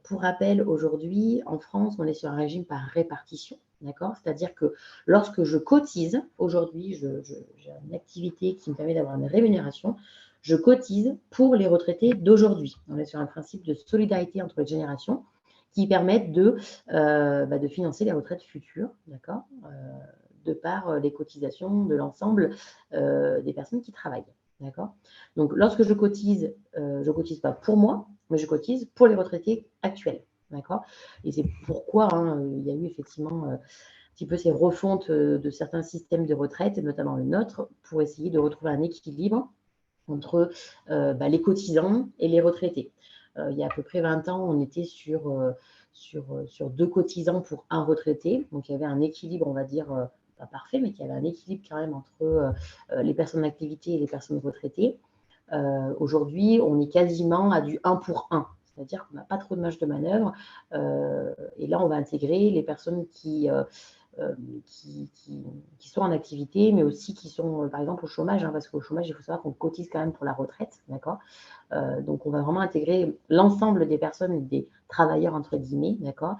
Pour rappel, aujourd'hui, en France, on est sur un régime par répartition. D'accord? C'est-à-dire que lorsque je cotise, aujourd'hui, j'ai une activité qui me permet d'avoir une rémunération, je cotise pour les retraités d'aujourd'hui. On est sur un principe de solidarité entre les générations qui permettent de financer les retraites futures, d'accord, de par les cotisations de l'ensemble des personnes qui travaillent. D'accord? Donc, lorsque je cotise pas pour moi, mais je cotise pour les retraités actuels. D'accord? Et c'est pourquoi il y a eu effectivement un petit peu ces refontes de certains systèmes de retraite, notamment le nôtre, pour essayer de retrouver un équilibre entre les cotisants et les retraités. Il y a à peu près 20 ans, on était sur 2 cotisants pour un retraité. Donc, il y avait un équilibre, on va dire, pas parfait, mais qu'il y avait un équilibre quand même entre les personnes d'activité et les personnes retraitées. Aujourd'hui, on est quasiment à du 1 pour 1, c'est-à-dire qu'on n'a pas trop de marge de manœuvre. Et là, on va intégrer les personnes qui sont en activité, mais aussi qui sont, par exemple, au chômage, parce qu'au chômage, il faut savoir qu'on cotise quand même pour la retraite, d'accord? Donc, on va vraiment intégrer l'ensemble des personnes, des travailleurs, entre guillemets, d'accord,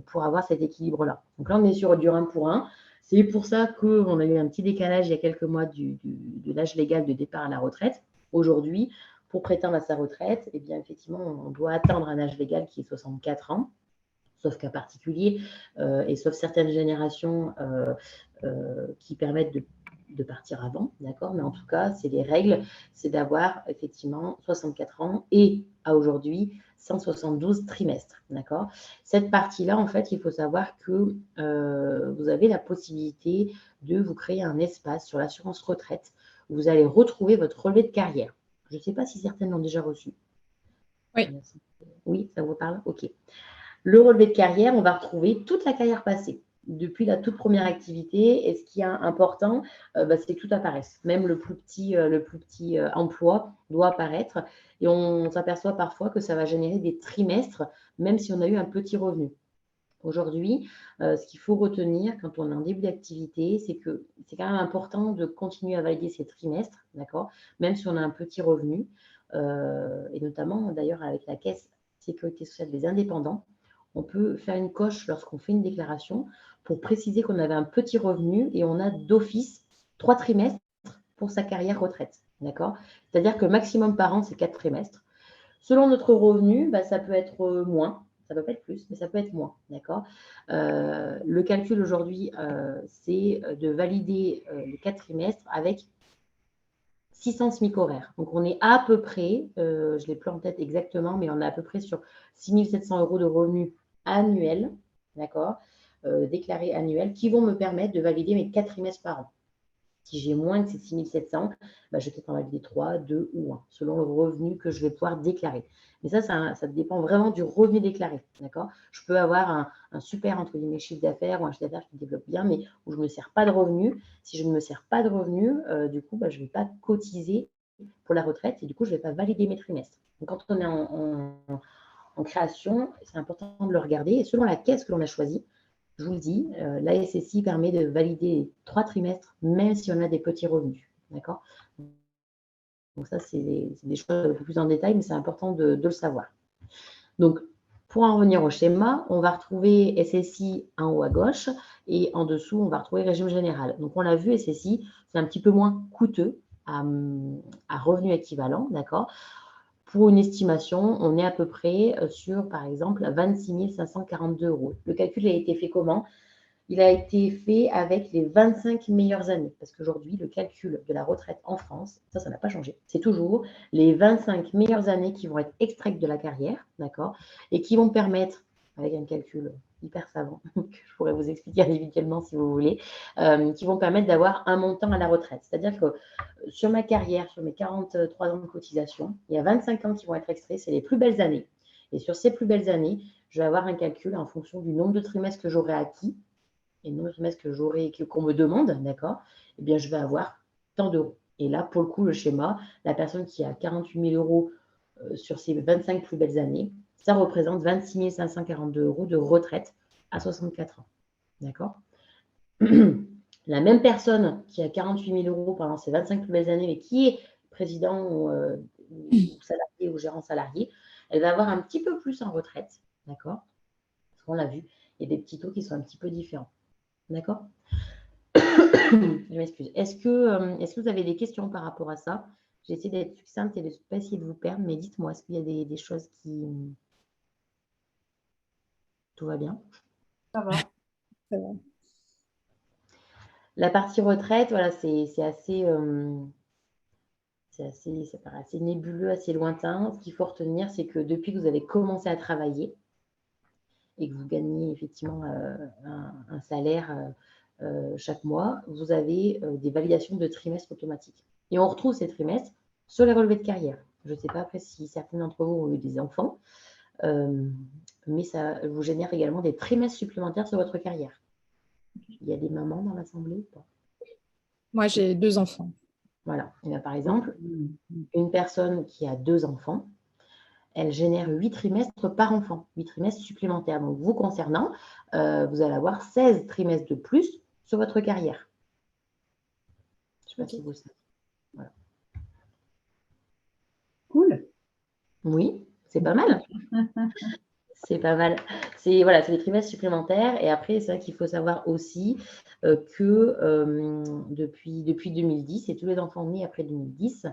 pour avoir cet équilibre-là. Donc là, on est sur du 1 pour 1. C'est pour ça qu'on a eu un petit décalage il y a quelques mois de l'âge légal de départ à la retraite. Aujourd'hui, pour prétendre à sa retraite, eh bien, effectivement, on doit atteindre un âge légal qui est 64 ans, sauf cas particulier, et sauf certaines générations qui permettent de partir avant, d'accord? Mais en tout cas, c'est les règles, c'est d'avoir effectivement 64 ans et à aujourd'hui 172 trimestres, d'accord? Cette partie-là, en fait, il faut savoir que vous avez la possibilité de vous créer un espace sur l'assurance retraite où vous allez retrouver votre relevé de carrière. Je ne sais pas si certaines l'ont déjà reçu. Oui. Oui, ça vous parle? Ok. Le relevé de carrière, on va retrouver toute la carrière passée, depuis la toute première activité. Et ce qui est important, c'est que tout apparaisse. Même le plus petit emploi doit apparaître. Et on s'aperçoit parfois que ça va générer des trimestres, même si on a eu un petit revenu. Aujourd'hui, ce qu'il faut retenir quand on est en début d'activité, c'est que c'est quand même important de continuer à valider ces trimestres, d'accord, même si on a un petit revenu. Et notamment, d'ailleurs, avec la Caisse Sécurité sociale des indépendants, on peut faire une coche lorsqu'on fait une déclaration pour préciser qu'on avait un petit revenu et on a d'office 3 trimestres pour sa carrière retraite. D'accord? C'est-à-dire que maximum par an, c'est 4 trimestres. Selon notre revenu, ça peut être moins, ça ne peut pas être plus, mais ça peut être moins. D'accord? Le calcul aujourd'hui, c'est de valider les 4 trimestres avec 600 SMIC horaires. Donc, on est à peu près, je ne l'ai plus en tête exactement, mais on est à peu près sur 6 700 € de revenus annuels, d'accord, déclarés annuels, qui vont me permettre de valider mes 4 trimestres par an. Si j'ai moins que ces 6 700, je vais peut-être en valider 3, 2 ou 1, selon le revenu que je vais pouvoir déclarer. Mais ça dépend vraiment du revenu déclaré, d'accord? Je peux avoir un super, entre guillemets, chiffre d'affaires ou un chiffre d'affaires qui développe bien, mais où je ne me sers pas de revenus. Si je ne me sers pas de revenus, du coup, je ne vais pas cotiser pour la retraite et du coup, je ne vais pas valider mes trimestres. Donc, quand on est en création, c'est important de le regarder. Et selon la caisse que l'on a choisie, je vous le dis, la SSI permet de valider 3 trimestres, même si on a des petits revenus. D'accord? Donc ça, c'est des choses un peu plus en détail, mais c'est important de le savoir. Donc, pour en revenir au schéma, on va retrouver SSI en haut à gauche et en dessous, on va retrouver régime général. Donc, on l'a vu, SSI, c'est un petit peu moins coûteux à revenu équivalent, d'accord? Pour une estimation, on est à peu près sur, par exemple, 26 542 €. Le calcul a été fait comment? Il a été fait avec les 25 meilleures années. Parce qu'aujourd'hui, le calcul de la retraite en France, ça n'a pas changé. C'est toujours les 25 meilleures années qui vont être extraites de la carrière, d'accord, et qui vont permettre, avec un calcul hyper savant, que je pourrais vous expliquer individuellement si vous voulez, qui vont permettre d'avoir un montant à la retraite. C'est-à-dire que sur ma carrière, sur mes 43 ans de cotisation, il y a 25 ans qui vont être extraits, c'est les plus belles années. Et sur ces plus belles années, je vais avoir un calcul en fonction du nombre de trimestres que j'aurai acquis et le nombre de trimestres qu'on me demande, d'accord, eh bien, je vais avoir tant d'euros. Et là, pour le coup, le schéma, la personne qui a 48 000 € sur ses 25 plus belles années, ça représente 26 542 € de retraite à 64 ans. D'accord? La même personne qui a 48 000 € pendant ses 25 plus belles années, mais qui est président ou salarié ou gérant salarié, elle va avoir un petit peu plus en retraite. D'accord? Parce qu'on l'a vu, il y a des petits taux qui sont un petit peu différents. D'accord? Je m'excuse. Est-ce que vous avez des questions par rapport à ça? J'ai essayé d'être succincte et de ne pas essayer de vous perdre, mais dites-moi, est-ce qu'il y a des choses qui... Tout va bien? Ça va. C'est bon. La partie retraite, voilà, ça paraît assez nébuleux, assez lointain. Ce qu'il faut retenir, c'est que depuis que vous avez commencé à travailler et que vous gagnez effectivement un salaire chaque mois, vous avez des validations de trimestres automatiques. Et on retrouve ces trimestres sur les relevés de carrière. Je ne sais pas après si certains d'entre vous ont eu des enfants, mais ça vous génère également des trimestres supplémentaires sur votre carrière. Il y a des mamans dans l'assemblée ou pas? Moi, j'ai 2 enfants. Voilà. Et bien, par exemple, une personne qui a 2 enfants, elle génère 8 trimestres par enfant, 8 trimestres supplémentaires. Donc, vous concernant, vous allez avoir 16 trimestres de plus sur votre carrière. Je ne sais pas si vous le savez. Voilà. Cool. Oui, c'est pas mal. C'est pas mal. C'est des trimestres supplémentaires. Et après, c'est vrai qu'il faut savoir aussi que depuis 2010, et tous les enfants nés après 2010,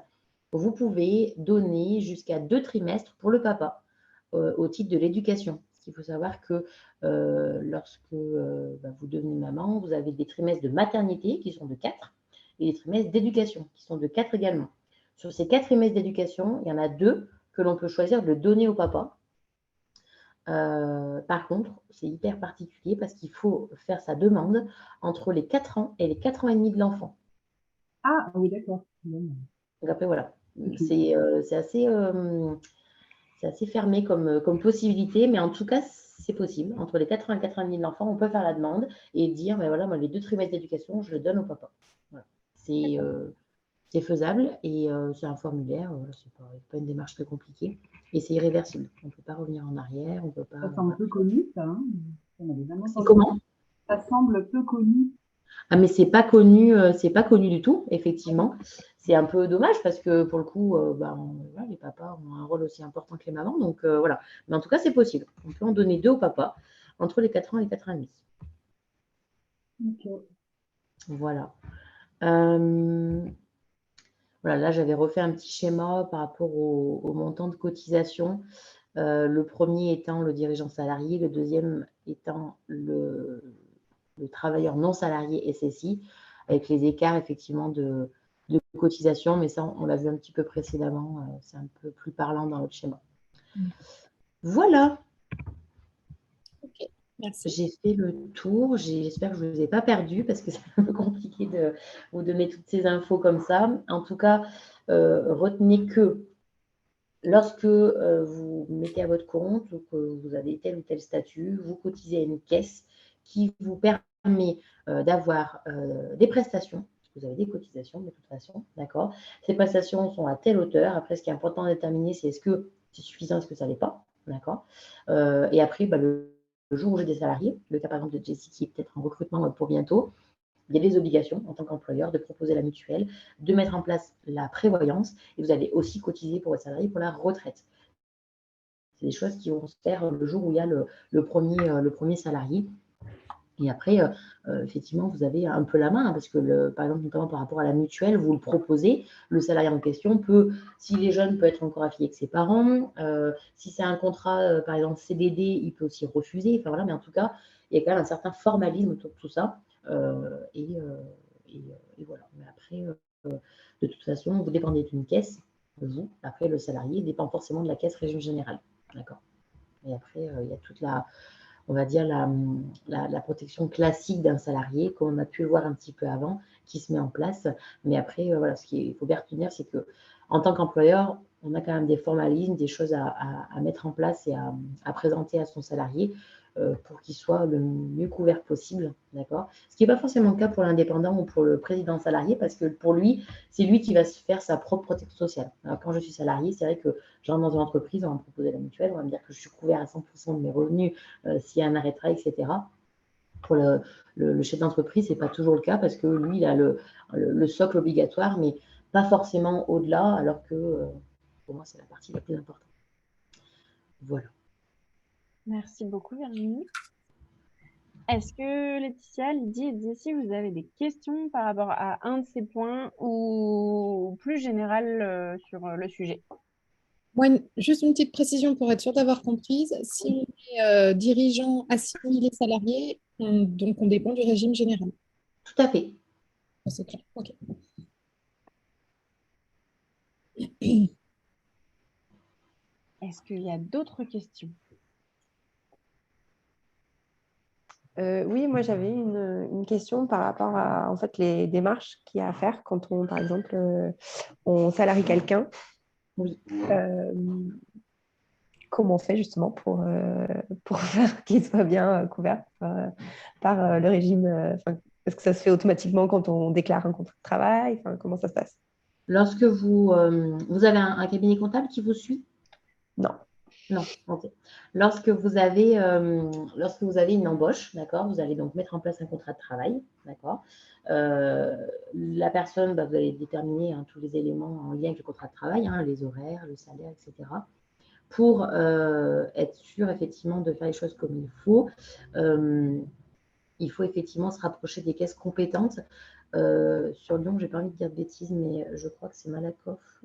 vous pouvez donner jusqu'à 2 trimestres pour le papa au titre de l'éducation. Il faut savoir que lorsque vous devenez maman, vous avez des trimestres de maternité qui sont de 4 et des trimestres d'éducation qui sont de 4 également. Sur ces 4 trimestres d'éducation, il y en a 2 que l'on peut choisir de donner au papa. Par contre, c'est hyper particulier parce qu'il faut faire sa demande entre les 4 ans et les 4 ans et demi de l'enfant. Ah oui, d'accord. Donc après, voilà. C'est assez fermé comme possibilité, mais en tout cas, c'est possible. Entre les 4 ans et 4 ans et demi de l'enfant, on peut faire la demande et dire, ben voilà, moi, les 2 trimestres d'éducation, je le donne au papa. Voilà. C'est faisable et c'est un formulaire, c'est pas une démarche très compliquée et c'est irréversible. On ne peut pas revenir en arrière, on peut pas. Ça semble peu connu, ça. Hein. C'est comment? Ça semble peu connu. Ah, mais c'est pas connu du tout, effectivement. C'est un peu dommage parce que pour le coup, les papas ont un rôle aussi important que les mamans. Donc voilà. Mais en tout cas, c'est possible. On peut en donner 2 au papa entre les 4 ans et les 4 ans et demi. Okay. Voilà. Voilà, là, j'avais refait un petit schéma par rapport au montant de cotisation. Le premier étant le dirigeant salarié, le deuxième étant le travailleur non salarié SSI, avec les écarts effectivement de cotisation, mais ça, on l'a vu un petit peu précédemment, c'est un peu plus parlant dans notre schéma. Voilà. Ok, merci. J'ai fait le tour, j'espère que je ne vous ai pas perdu parce que c'est un peu compliqué de vous donner toutes ces infos comme ça. En tout cas, retenez que lorsque vous mettez à votre compte ou que vous avez tel ou tel statut, vous cotisez à une caisse qui vous permet d'avoir des prestations. Vous avez des cotisations de toute façon, d'accord? Ces prestations sont à telle hauteur. Après, ce qui est important de déterminer, c'est est-ce que c'est suffisant, est-ce que ça ne l'est pas, d'accord? Et après, le jour où j'ai des salariés, le cas par exemple de Jessie qui est peut-être en recrutement pour bientôt, il y a des obligations en tant qu'employeur de proposer la mutuelle, de mettre en place la prévoyance et vous allez aussi cotiser pour votre salarié pour la retraite. C'est des choses qui vont se faire le jour où il y a le premier salarié. Et après, effectivement, vous avez un peu la main, hein, parce que, par exemple, notamment par rapport à la mutuelle, vous le proposez, le salarié en question peut, s'il est jeune, peut être encore affilié avec ses parents. Si c'est un contrat, par exemple, CDD, il peut aussi refuser. Enfin, voilà, mais en tout cas, il y a quand même un certain formalisme autour de tout ça. Et voilà. Mais après, de toute façon, vous dépendez d'une caisse, vous. Après, le salarié dépend forcément de la caisse régime général. D'accord. Et après, il y a toute on va dire, la protection classique d'un salarié, comme on a pu le voir un petit peu avant, qui se met en place. Mais après, voilà, ce qu'il faut bien retenir, c'est qu'en tant qu'employeur, on a quand même des formalismes, des choses à mettre en place et à présenter à son salarié pour qu'il soit le mieux couvert possible. D'accord. Ce qui n'est pas forcément le cas pour l'indépendant ou pour le président salarié, parce que pour lui, c'est lui qui va se faire sa propre protection sociale. Alors, quand je suis salarié, c'est vrai que j'entre dans une entreprise, on va me proposer la mutuelle, on va me dire que je suis couvert à 100% de mes revenus s'il y a un arrêt de travail, etc. Pour le chef d'entreprise, ce n'est pas toujours le cas parce que lui, il a le socle obligatoire, mais pas forcément au-delà, alors que pour moi, c'est la partie la plus importante. Voilà. Merci beaucoup, Virginie. Est-ce que Laetitia, Lydie et Jessie, vous avez des questions par rapport à un de ces points ou plus général sur le sujet? Moi, juste une petite précision pour être sûr d'avoir comprise. Si on est dirigeant assimilé salarié, donc on dépend du régime général. Tout à fait. C'est clair. Ok. Est-ce qu'il y a d'autres questions? Oui, moi j'avais une question par rapport à en fait, les démarches qu'il y a à faire quand on, par exemple, on salarie quelqu'un. Oui. Comment on fait justement pour faire qu'il soit bien couvert par le régime est-ce que ça se fait automatiquement quand on déclare un contrat de travail? Comment ça se passe? Lorsque vous avez un cabinet comptable qui vous suit? Non. Non, ok. Lorsque vous avez une embauche, d'accord, vous allez donc mettre en place un contrat de travail, d'accord. La personne, vous allez déterminer tous les éléments en lien avec le contrat de travail, les horaires, le salaire, etc. Pour être sûr effectivement de faire les choses comme il faut, il faut effectivement se rapprocher des caisses compétentes. Sur Lyon, j'ai pas envie de dire de bêtises, mais je crois que c'est Malakoff.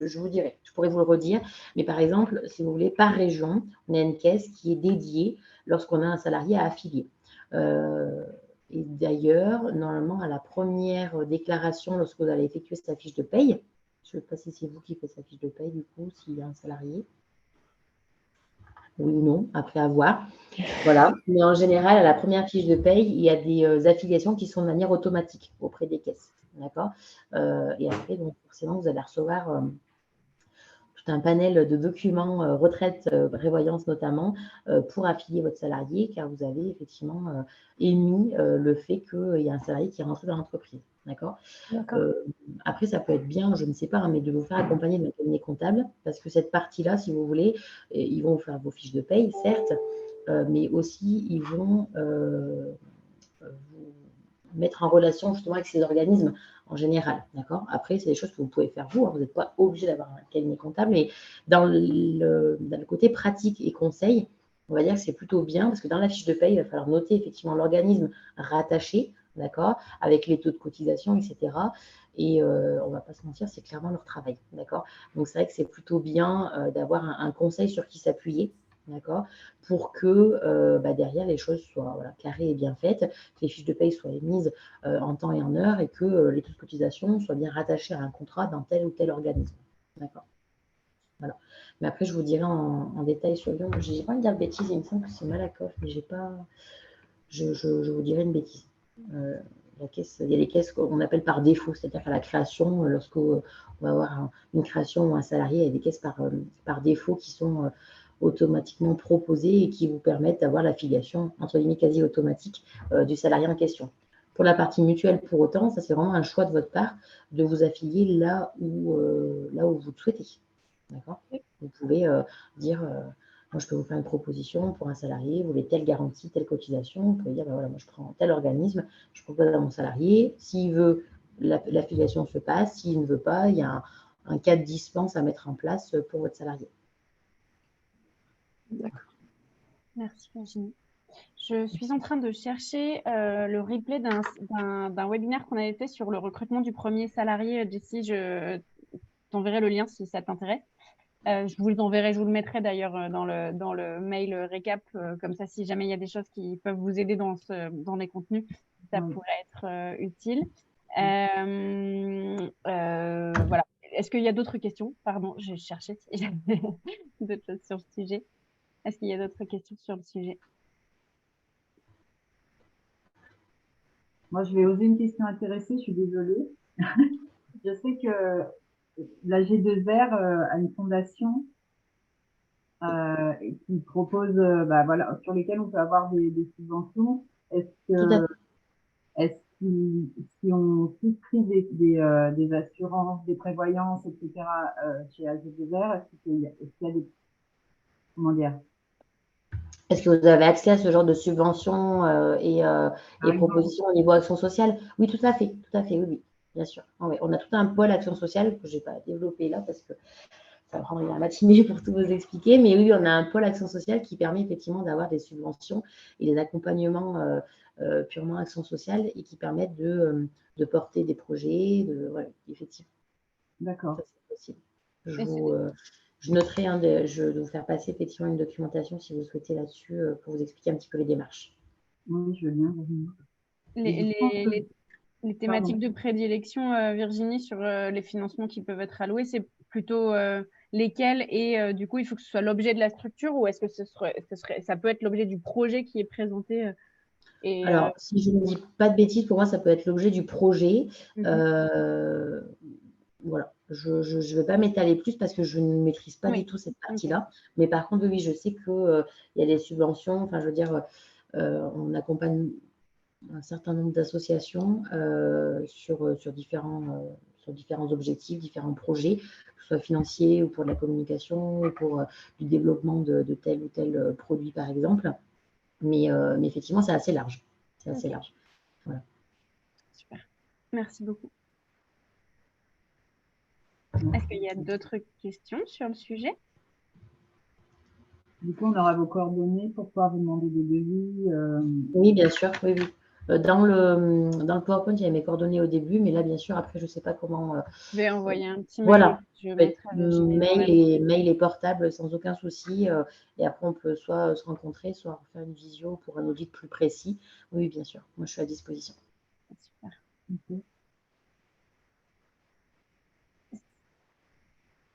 Je vous dirai, je pourrais vous le redire. Mais par exemple, si vous voulez, par région, on a une caisse qui est dédiée lorsqu'on a un salarié à affilier. Et d'ailleurs, normalement, à la première déclaration, lorsque vous allez effectuer sa fiche de paye, je ne sais pas si c'est vous qui faites sa fiche de paye, du coup, s'il y a un salarié. Oui ou non, après avoir. Voilà. Mais en général, à la première fiche de paye, il y a des affiliations qui sont de manière automatique auprès des caisses. D'accord. Et après, donc, forcément, vous allez recevoir tout un panel de documents, retraite, prévoyance notamment, pour affilier votre salarié, car vous avez effectivement émis le fait qu'il y a un salarié qui est rentré dans l'entreprise. D'accord. Après, ça peut être bien, je ne sais pas, mais de vous faire accompagner d'un cabinet comptable, parce que cette partie-là, si vous voulez, ils vont vous faire vos fiches de paye, certes, mais aussi ils vont vous mettre en relation justement avec ces organismes en général. D'accord. Après, c'est des choses que vous pouvez faire vous. Vous n'êtes pas obligé d'avoir un cabinet comptable, mais dans le côté pratique et conseil, on va dire que c'est plutôt bien, parce que dans la fiche de paye, il va falloir noter effectivement l'organisme rattaché, d'accord, avec les taux de cotisation, etc. Et on ne va pas se mentir, c'est clairement leur travail, d'accord. Donc c'est vrai que c'est plutôt bien d'avoir un conseil sur qui s'appuyer, d'accord, pour que derrière les choses soient carrées et bien faites, que les fiches de paye soient émises en temps et en heure et que les taux de cotisation soient bien rattachés à un contrat dans tel ou tel organisme, d'accord. Voilà. Mais après, je vous dirai en détail sur Lyon. Je n'ai pas envie de dire de bêtises, il me semble que c'est Malakoff, mais j'ai pas. Je vous dirai une bêtise. La caisse, il y a des caisses qu'on appelle par défaut, c'est-à-dire qu'à la création, lorsqu'on va avoir une création ou un salarié, il y a des caisses par défaut qui sont automatiquement proposées et qui vous permettent d'avoir l'affiliation, entre guillemets, quasi automatique du salarié en question. Pour la partie mutuelle, pour autant, ça c'est vraiment un choix de votre part de vous affilier là où vous le souhaitez. D'accord. Vous pouvez dire moi, je peux vous faire une proposition pour un salarié, vous voulez telle garantie, telle cotisation, vous pouvez dire, bah, voilà, moi, je prends tel organisme, je propose à mon salarié, s'il veut, l'affiliation se passe, s'il ne veut pas, il y a un cas de dispense à mettre en place pour votre salarié. D'accord. Merci Virginie. Je suis en train de chercher le replay d'un webinaire qu'on avait fait sur le recrutement du premier salarié. Jessie, je t'enverrai le lien si ça t'intéresse. Je vous l'enverrai, je vous le mettrai d'ailleurs dans le mail récap. Comme ça, si jamais il y a des choses qui peuvent vous aider dans les contenus, ça pourrait être utile. Voilà. Est-ce qu'il y a d'autres questions? Pardon, j'ai cherché si j'avais d'autres choses sur le sujet. Est-ce qu'il y a d'autres questions sur le sujet? Moi, je vais oser une question intéressée, je suis désolée. Je sais que la G2R a une fondation qui propose, voilà, sur lesquelles on peut avoir des subventions. Est-ce que si on souscrit des assurances, des prévoyances, etc., chez AG2R, est-ce qu'il y a des, comment dire, Est-ce que vous avez accès à ce genre de subventions et propositions au niveau action sociale? Oui, tout à fait, oui, oui, bien sûr. Oui, on a tout un pôle action sociale que je n'ai pas développé là parce que ça prendrait la matinée pour tout vous expliquer, mais oui, on a un pôle action sociale qui permet effectivement d'avoir des subventions et des accompagnements purement action sociale et qui permettent de porter des projets, voilà, effectivement. D'accord. C'est possible. Je noterai, je vais vous faire passer effectivement une documentation si vous souhaitez là-dessus pour vous expliquer un petit peu les démarches. Oui, je veux bien. Les thématiques de prédilection, Virginie, sur les financements qui peuvent être alloués, c'est plutôt lesquels et du coup, il faut que ce soit l'objet de la structure ou est-ce que ça peut être l'objet du projet qui est présenté Alors, si je ne dis pas de bêtises, pour moi, ça peut être l'objet du projet. Voilà, je ne vais pas m'étaler plus parce que je ne maîtrise pas du tout cette partie-là. Mais par contre, oui, je sais qu'il y a des subventions. Enfin, je veux dire, on accompagne un certain nombre d'associations sur différents objectifs, différents projets, que ce soit financiers ou pour de la communication ou pour du développement de tel ou tel produit, par exemple. Mais effectivement, c'est assez large. C'est assez large. Voilà. Super. Merci beaucoup. Est-ce qu'il y a d'autres questions sur le sujet? Du coup, on aura vos coordonnées pour pouvoir vous demander des devis. Oui, bien sûr. Oui, oui. Dans le PowerPoint, il y avait mes coordonnées au début, mais là, bien sûr, après, je ne sais pas comment. Je vais envoyer un petit mail. Voilà. Mail et portable sans aucun souci. Et après, on peut soit se rencontrer, soit faire une visio pour un audit plus précis. Oui, bien sûr. Moi, je suis à disposition. Super.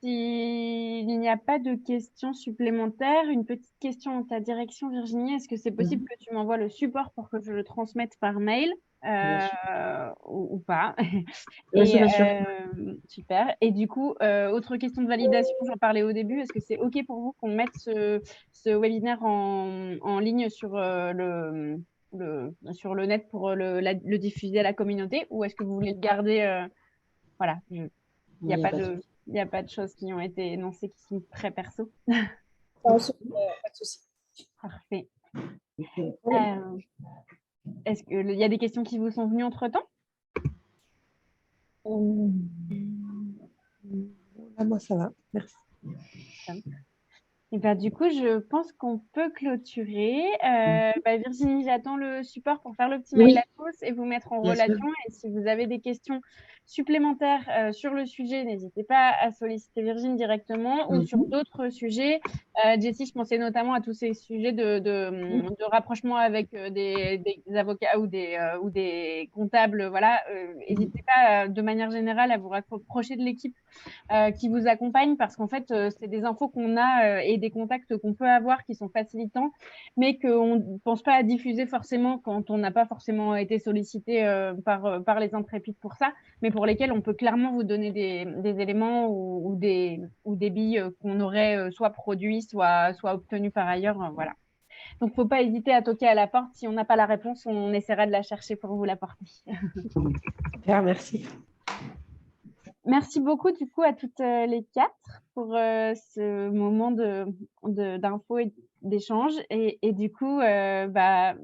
S'il n'y a pas de questions supplémentaires, une petite question en ta direction, Virginie. Est-ce que c'est possible que tu m'envoies le support pour que je le transmette par mail ou pas? Bien sûr, bien sûr. Super. Et du coup, autre question de validation, j'en parlais au début. Est-ce que c'est OK pour vous qu'on mette ce webinaire en ligne sur sur le net pour le diffuser à la communauté ou est-ce que vous voulez le garder voilà, il n'y a pas de choses qui ont été énoncées qui sont très perso. Pas de souci. Parfait. Est-ce qu'il y a des questions qui vous sont venues entre-temps? Moi, ça va. Merci. Et ben, du coup, je pense qu'on peut clôturer. Virginie, j'attends le support pour faire le petit mail à tous et vous mettre en relation. Et si vous avez des questions supplémentaires sur le sujet, n'hésitez pas à solliciter Virginie directement ou sur d'autres sujets. Jessie, je pensais notamment à tous ces sujets de rapprochement avec des avocats ou des comptables. Voilà, n'hésitez pas de manière générale à vous rapprocher de l'équipe qui vous accompagne parce qu'en fait, c'est des infos qu'on a et des contacts qu'on peut avoir qui sont facilitants, mais qu'on ne pense pas à diffuser forcément quand on n'a pas forcément été sollicité par les intrépides pour ça, mais pour lesquels on peut clairement vous donner des éléments ou des billes qu'on aurait soit produits, soit obtenus par ailleurs. Voilà. Donc, il ne faut pas hésiter à toquer à la porte. Si on n'a pas la réponse, on essaiera de la chercher pour vous l'apporter. Super, merci. Merci beaucoup du coup à toutes les 4 pour ce moment d'info et d'échange. Et du coup, à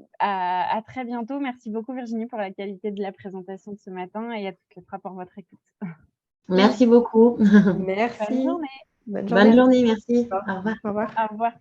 très bientôt. Merci beaucoup Virginie pour la qualité de la présentation de ce matin et à toutes les 3 pour votre écoute. Merci beaucoup. Merci. Bonne journée. Bonne Bonne journée. journée, merci. Au revoir. Au revoir. Au revoir.